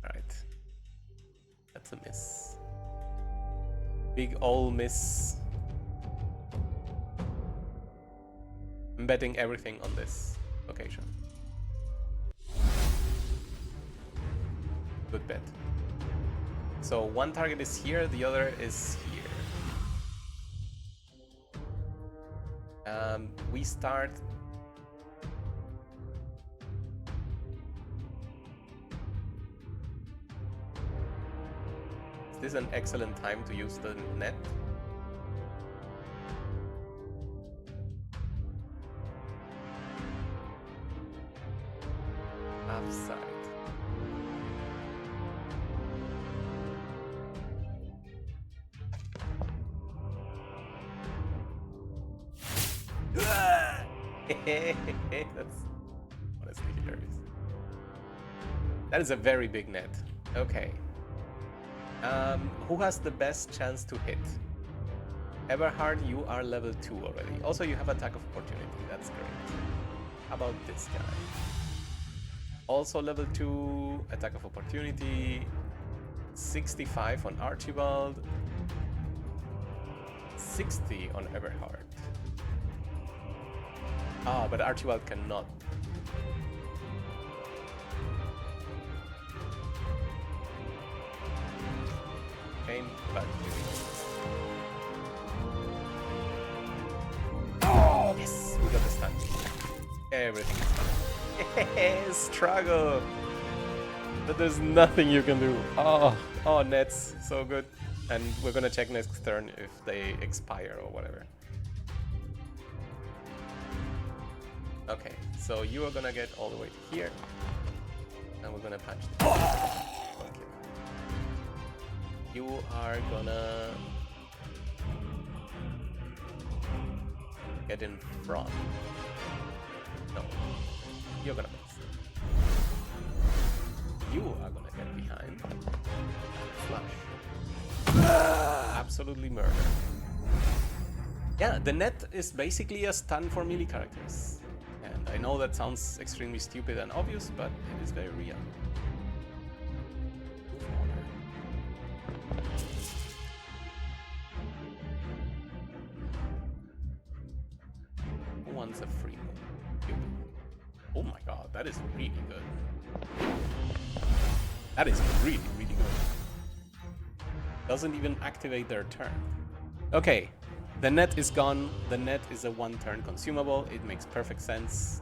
A: Alright. That's a miss. Big ol' miss. I'm betting everything on this location. Good bet. So one target is here, the other is here. We start. Is this an excellent time to use the net? Offside. That's honestly hilarious. That is a very big net. Okay. Who has the best chance to hit? Eberhard, you are level 2 already. Also, you have attack of opportunity. That's great. How about this guy? Also level 2, attack of opportunity. 65 on Archibald. 60 on Eberhard. Ah, but Archibald cannot. Pain, but oh, yes, we got the stun. Everything is done. Yes, struggle. But there's nothing you can do. Oh, nets, so good. And we're gonna check next turn if they expire or whatever. Okay, so you are gonna get all the way to here, and we're gonna punch them. Okay. You are gonna get in front. No, you're gonna miss. You are gonna get behind. Flash. Absolutely murder. Yeah, the net is basically a stun for melee characters. And I know that sounds extremely stupid and obvious, but it is very real. Who wants a free move? Oh my god, that is really good. That is really, really good. Doesn't even activate their turn. Okay. The net is gone. The net is a 1-turn consumable. It makes perfect sense.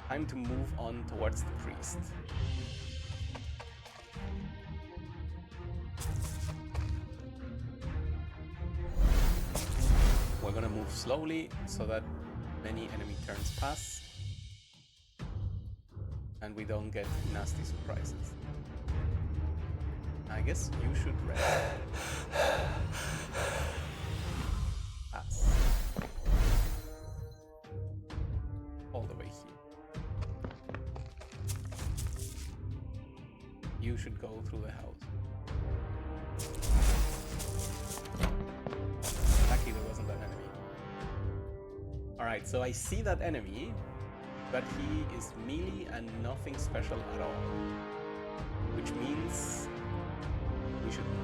A: Time to move on towards the priest. We're gonna move slowly so that many enemy turns pass and we don't get nasty surprises. I guess you should rest. Pass. All the way here. You should go through the house. Lucky there wasn't an enemy. Alright, so I see that enemy, but he is melee and nothing special at all. Which means we should move.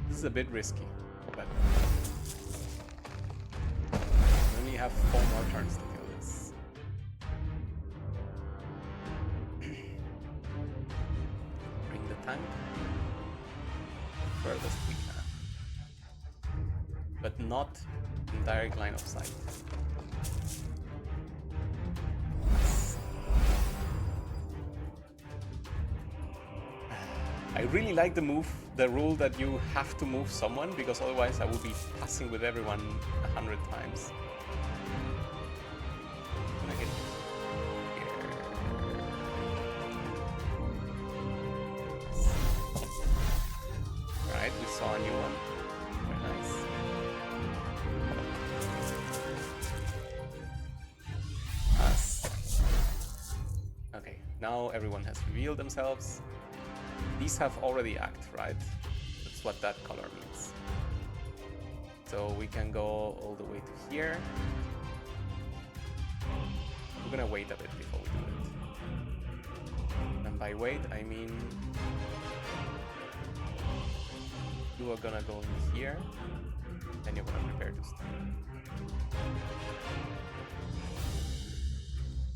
A: This is a bit risky, but we only have 4 more turns to kill this. Bring the tank furthest we can, but not in direct line of sight. I really like the rule that you have to move someone, because otherwise I will be passing with everyone 100 times. Can I get here? Alright, we saw a new one. Very nice. Pass. Okay, now everyone has revealed themselves. These have already act, right? That's what that color means. So we can go all the way to here. We're gonna wait a bit before we do it. And by wait, I mean you are gonna go in here, and you're gonna prepare to start.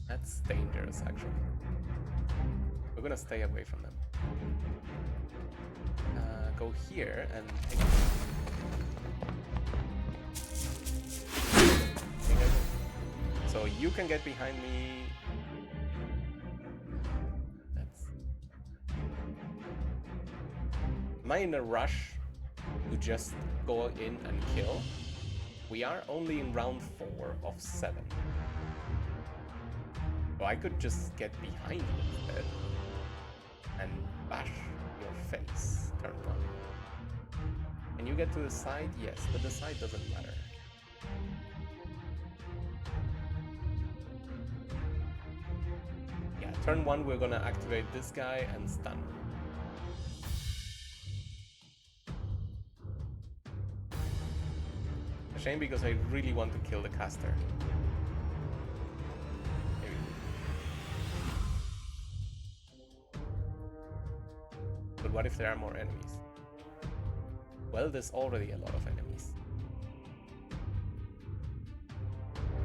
A: That's dangerous, actually. We're gonna stay away from them. Go here and take it. So you can get behind me. Am I in a rush to just go in and kill? We are only in round 4 of 7. So I could just get behind you instead and bash your face. Turn 1. Can you get to the side? Yes, but the side doesn't matter. Yeah, turn 1 we're gonna activate this guy and stun. A shame because I really want to kill the caster. But what if there are more enemies? Well, there's already a lot of enemies.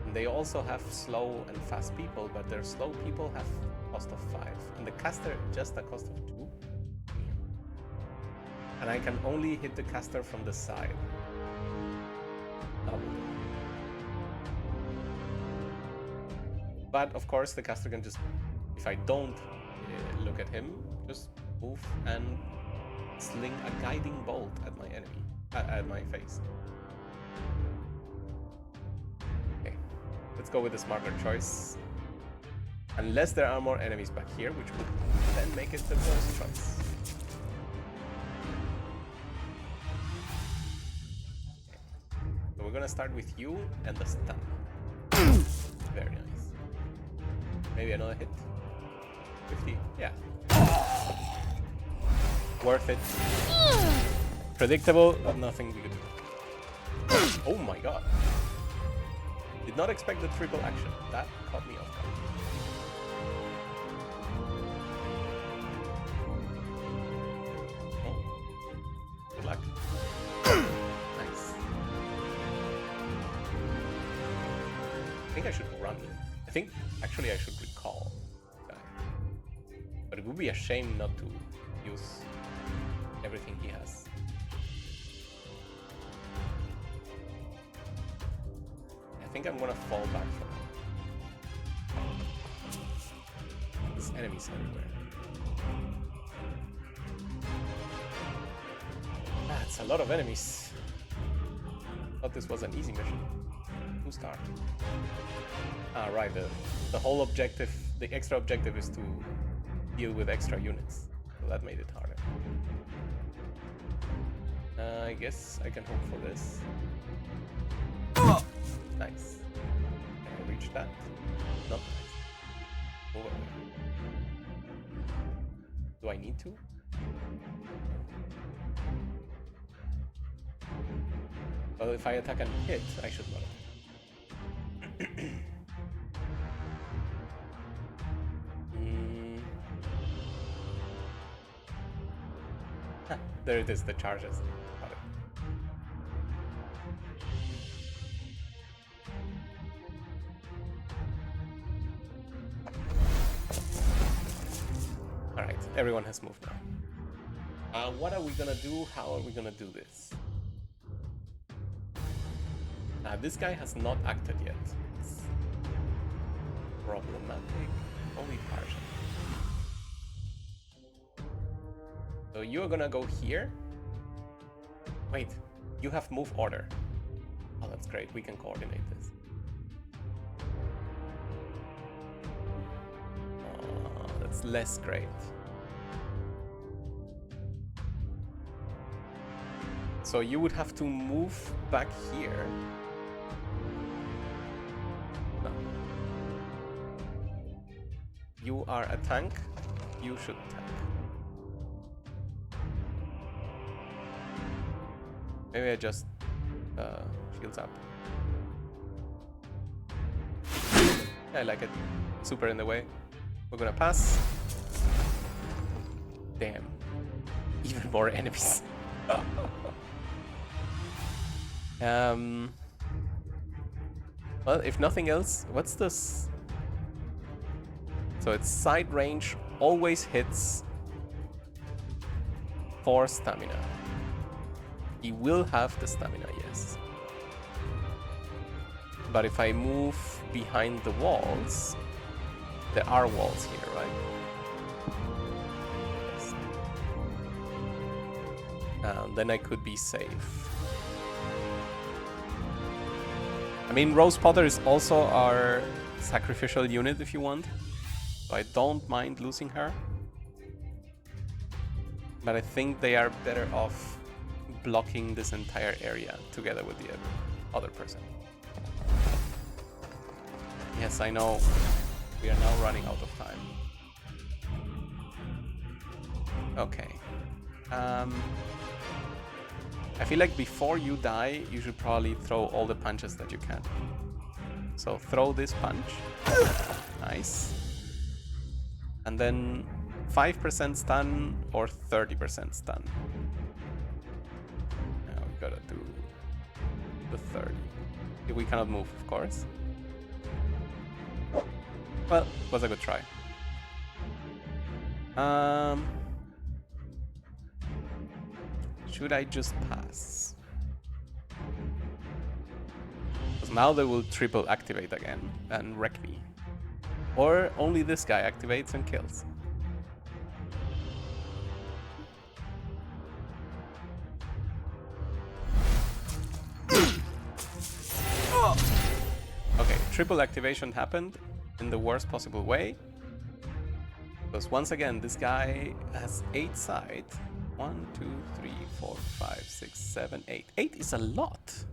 A: And they also have slow and fast people, but their slow people have cost of 5. And the caster just a cost of 2. And I can only hit the caster from the side. But of course the caster can just, if I don't look at him, just move and sling a guiding bolt at my enemy, at my face. Okay, let's go with the smarter choice. Unless there are more enemies back here, which would then make it the worst choice. Okay. So we're gonna start with you and the stun. Very nice. Maybe another hit. 50, yeah. Worth it. Predictable, but nothing we could do. Oh my god. Did not expect the triple action. That caught me off guard. Oh. Good luck. Nice. I think I should run. I think actually I should recall. But it would be a shame not to use everything he has. I think I'm gonna fall back for now. There's enemies everywhere. That's a lot of enemies. Thought this was an easy mission. 2-star. Ah, right. The whole objective, the extra objective is to deal with extra units. So that made it harder. I guess I can hope for this. Nice. Can I reach that? Not nice. Move away. Do I need to? Well, if I attack and hit, I should not attack. There it is, the charges. Got it. Alright, everyone has moved now. What are we gonna do? How are we gonna do this? This guy has not acted yet. It's problematic. Only partial. So you're gonna go here. Wait, you have move order. Oh, that's great. We can coordinate this. Oh, that's less great. So you would have to move back here. No. You are a tank. You should tank. Maybe I just shields up. I like it. Super in the way. We're gonna pass. Damn. Even more enemies. Well, if nothing else, what's this? So it's side range, always hits 4 stamina. He will have the stamina, yes. But if I move behind the walls, there are walls here, right? Yes. Then I could be safe. I mean, Rose Potter is also our sacrificial unit if you want. So I don't mind losing her. But I think they are better off blocking this entire area together with the other person. Yes, I know. We are now running out of time. Okay. I feel like before you die, you should probably throw all the punches that you can. So throw this punch. Nice. And then 5% stun or 30% stun. Now we gotta do the 30. We cannot move, of course. Well, was a good try. Should I just pass? Because now they will triple activate again and wreck me. Or only this guy activates and kills. Okay, triple activation happened in the worst possible way. Because once again, this guy has 8 side. 1, 2, 3, 4, 5, 6, 7, 8. 8 is a lot.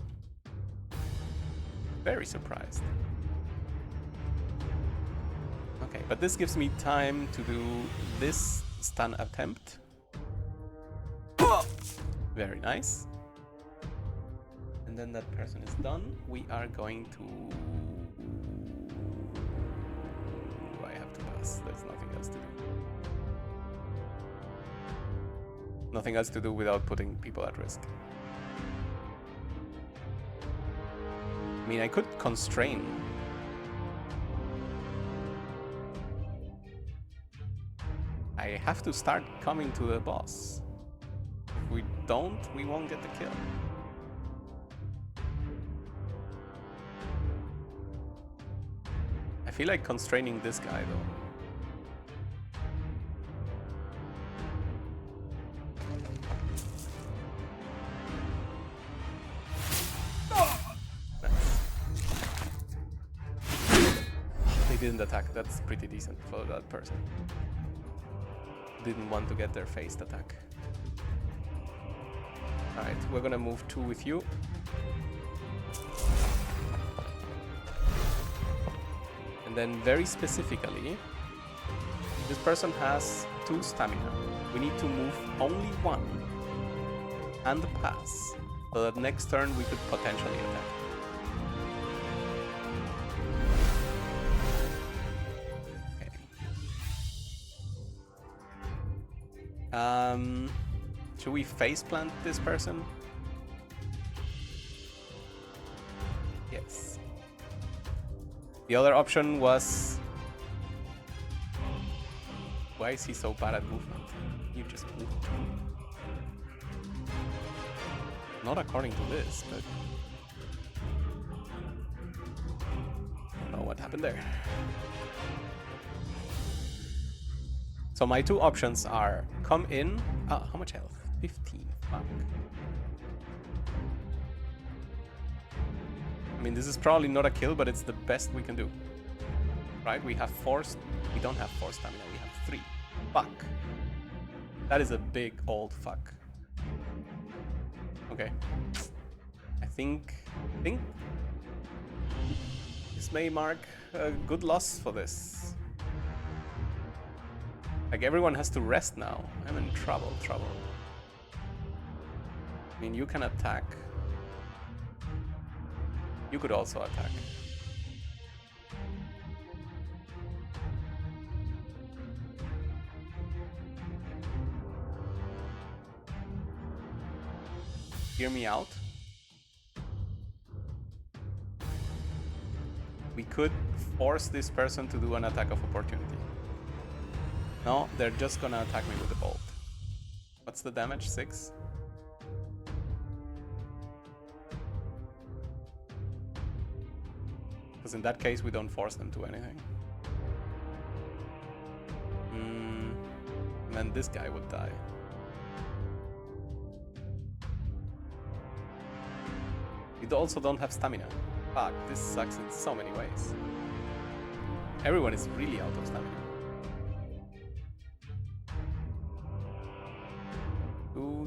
A: Very surprised. Okay, but this gives me time to do this stun attempt. Very nice. And then that person is done. We are going to... I have to pass. There's nothing else to do. Nothing else to do without putting people at risk. I mean, I could constrain. I have to start coming to the boss. we don't, we won't get the kill. I feel like constraining this guy though. Didn't attack. That's pretty decent for that person. Didn't want to get their phased attack. Alright, we're gonna move 2 with you. And then very specifically, this person has 2 stamina. We need to move only 1 and pass. So that next turn we could potentially attack. Should we face plant this person? Yes. The other option was... Why is he so bad at movement? You just move. Not according to this, but... I don't know what happened there. So my 2 options are come in. How much health? 15. Fuck. I mean, this is probably not a kill, but it's the best we can do. Right? We have 4. We don't have 4 stamina. We have 3. Fuck. That is a big old fuck. Okay. I think this may mark a good loss for this. Like, everyone has to rest now. I'm in trouble. I mean, you can attack. You could also attack. Hear me out. We could force this person to do an attack of opportunity. No, they're just gonna attack me with a bolt. What's the damage? 6? Because in that case, we don't force them to anything. And then this guy would die. We also don't have stamina. Fuck, this sucks in so many ways. Everyone is really out of stamina.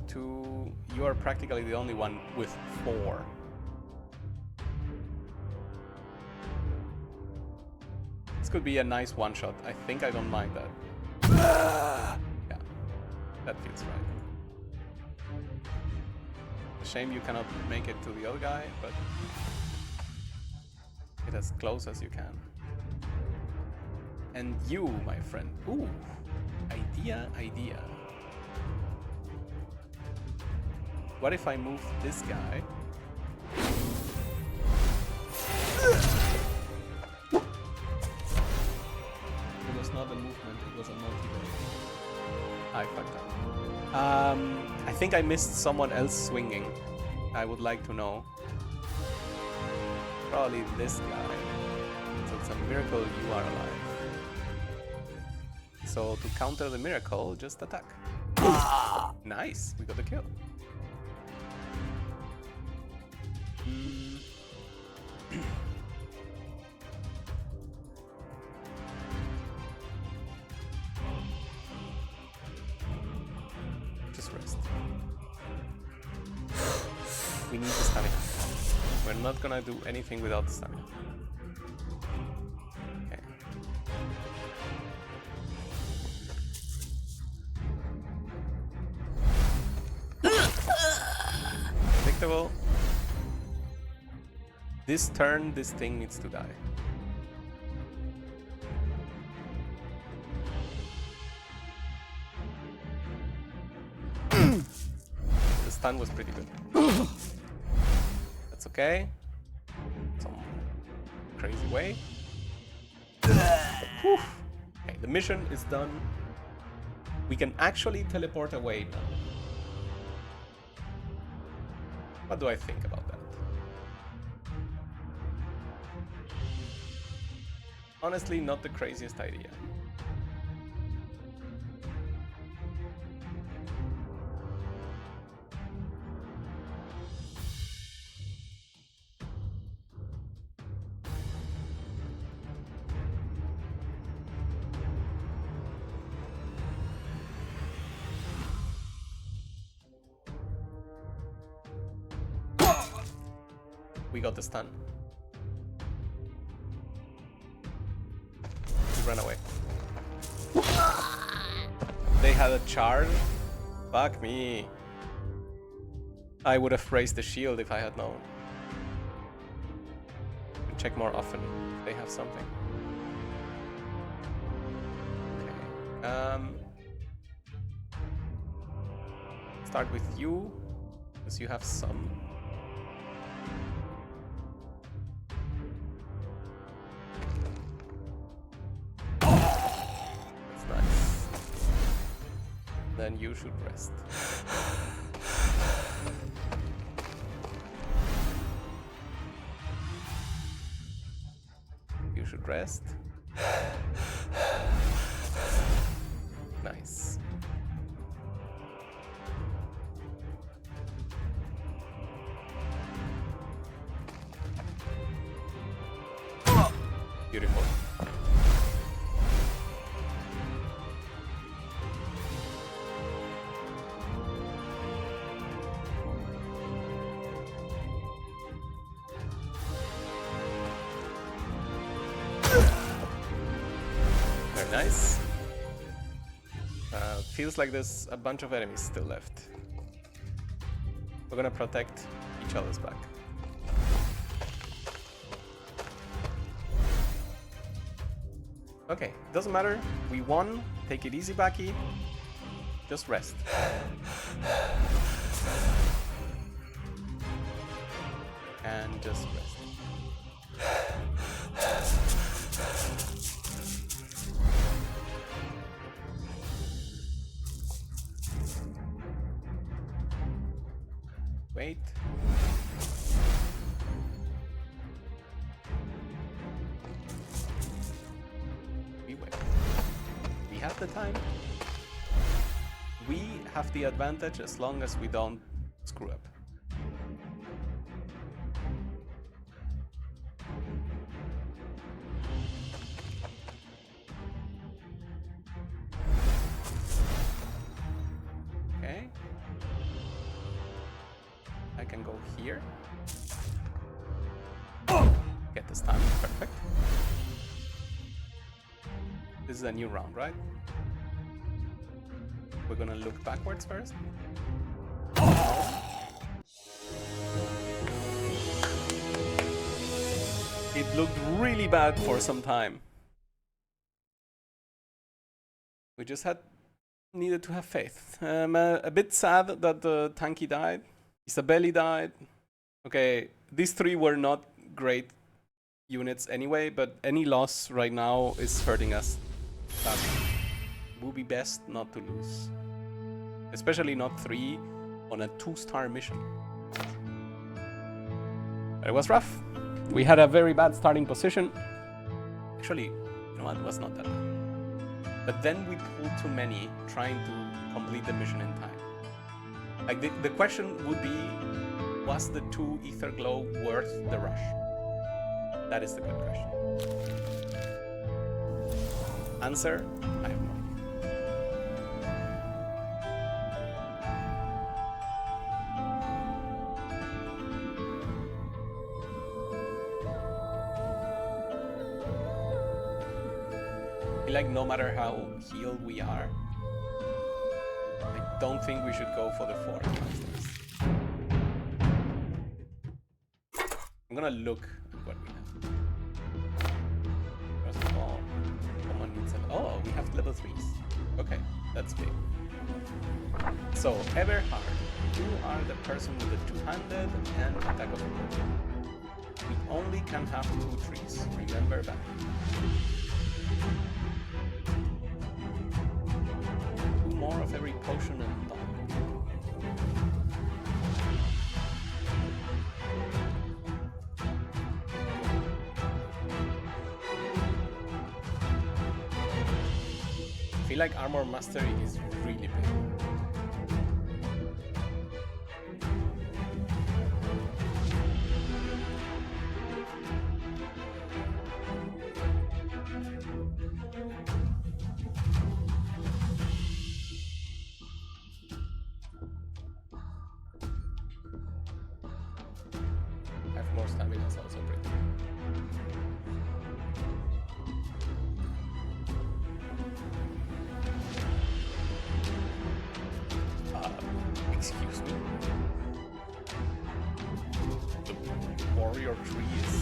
A: 2, you are practically the only one with 4. This could be a nice one-shot. I think I don't mind that. Yeah, that feels right. A shame you cannot make it to the other guy, but get as close as you can. And you, my friend. Ooh, idea. What if I move this guy? It was not a movement, it was a multi-way. I fucked up. I think I missed someone else swinging. I would like to know. Probably this guy. So it's a miracle you are alive. So to counter the miracle, just attack. Nice, we got the kill. Just rest. We need the stamina. We're not gonna do anything without the stamina. Okay. Predictable. This turn, this thing needs to die. The stun was pretty good. That's okay. Some crazy way. Okay, the mission is done. We can actually teleport away now. What do I think about that? Honestly, not the craziest idea. We got the stun. He ran away. They had a charge? Fuck me. I would have raised the shield if I had known. Check more often if they have something. Okay. Start with you, because you have some. That's nice. Then you should rest. You should rest. Nice. Beautiful. Very nice. Feels like there's a bunch of enemies still left. We're gonna protect each other's back. Okay, doesn't matter. We won. Take it easy, Baki. Just rest. And just rest. Wait. We wait. We have the time. We have the advantage as long as we don't screw up. Okay. I can go here. Get the stun. Perfect. This is a new round, right? We're gonna look backwards first. It looked really bad for some time. We just needed to have faith. A bit sad that the tanky died. Isabelli died. Okay, these three were not great units anyway, but any loss right now is hurting us. That would be best not to lose. Especially not 3 on a 2-star mission. But it was rough. We had a very bad starting position. Actually, you know what? It was not that bad. But then we pulled too many trying to complete the mission in time. Like the question would be, was the 2 Ether Glow worth the rush? That is the good question. Answer, I have no. Like no matter how healed we are, I don't think we should go for the 4 monsters. I'm gonna look at what we have. First of all, someone needs oh, we have level 3s. Okay, that's big. So, Everhard, you are the person with the 2-handed and attack of opportunity. We only can have 2 trees, remember that. More of every potion and dawn. feel like armor mastery is really big. Have more stamina is also pretty good. Excuse me. The warrior tree is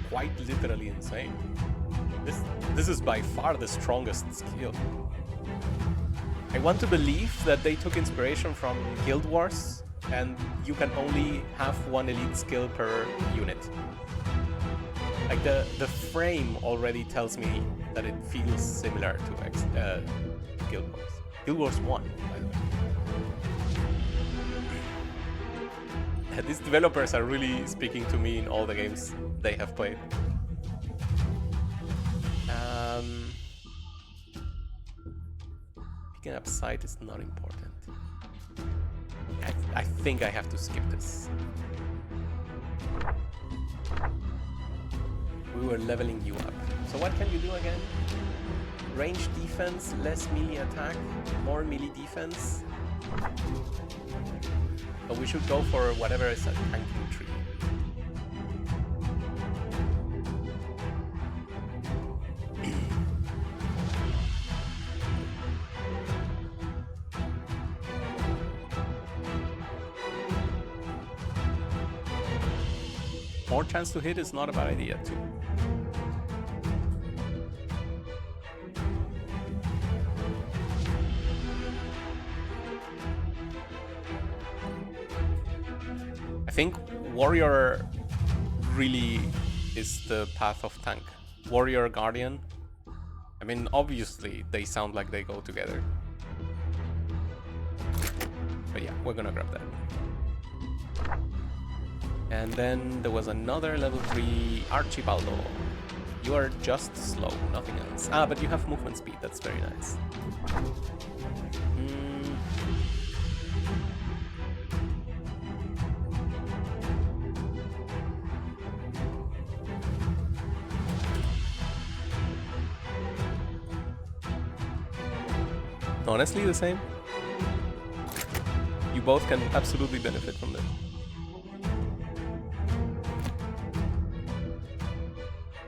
A: quite literally insane. This is by far the strongest skill. I want to believe that they took inspiration from Guild Wars, and you can only have one elite skill per unit. Like the frame already tells me that it feels similar to Guild Wars. Guild Wars 1, by the way. These developers are really speaking to me in all the games they have played. Picking up sight is not important. I think I have to skip this. We were leveling you up. So what can you do again? Range defense, less melee attack, more melee defense. But we should go for whatever is a tanking tree. More chance to hit is not a bad idea too. I think warrior really is the path of tank. Warrior guardian. I mean, obviously they sound like they go together. But yeah, we're gonna grab that. And then there was another level 3 Archipaldo. You are just slow, nothing else. Ah, but you have movement speed, that's very nice. Honestly, the same. You both can absolutely benefit from this.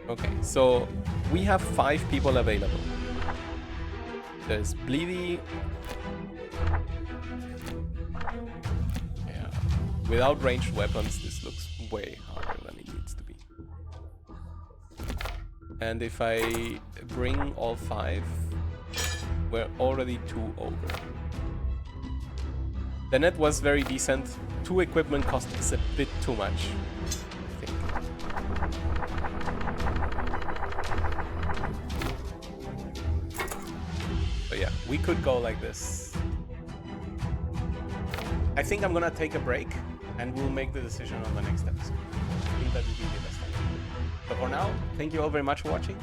A: Okay, so we have 5 people available. There's Bleedy. Yeah. Without ranged weapons, this looks way harder than it needs to be. And if I bring all 5, we're already 2 over. The net was very decent. 2 equipment cost is a bit too much, I think. But yeah, we could go like this. I think I'm gonna take a break and we'll make the decision on the next episode. I think that would be the best idea. But for now, thank you all very much for watching.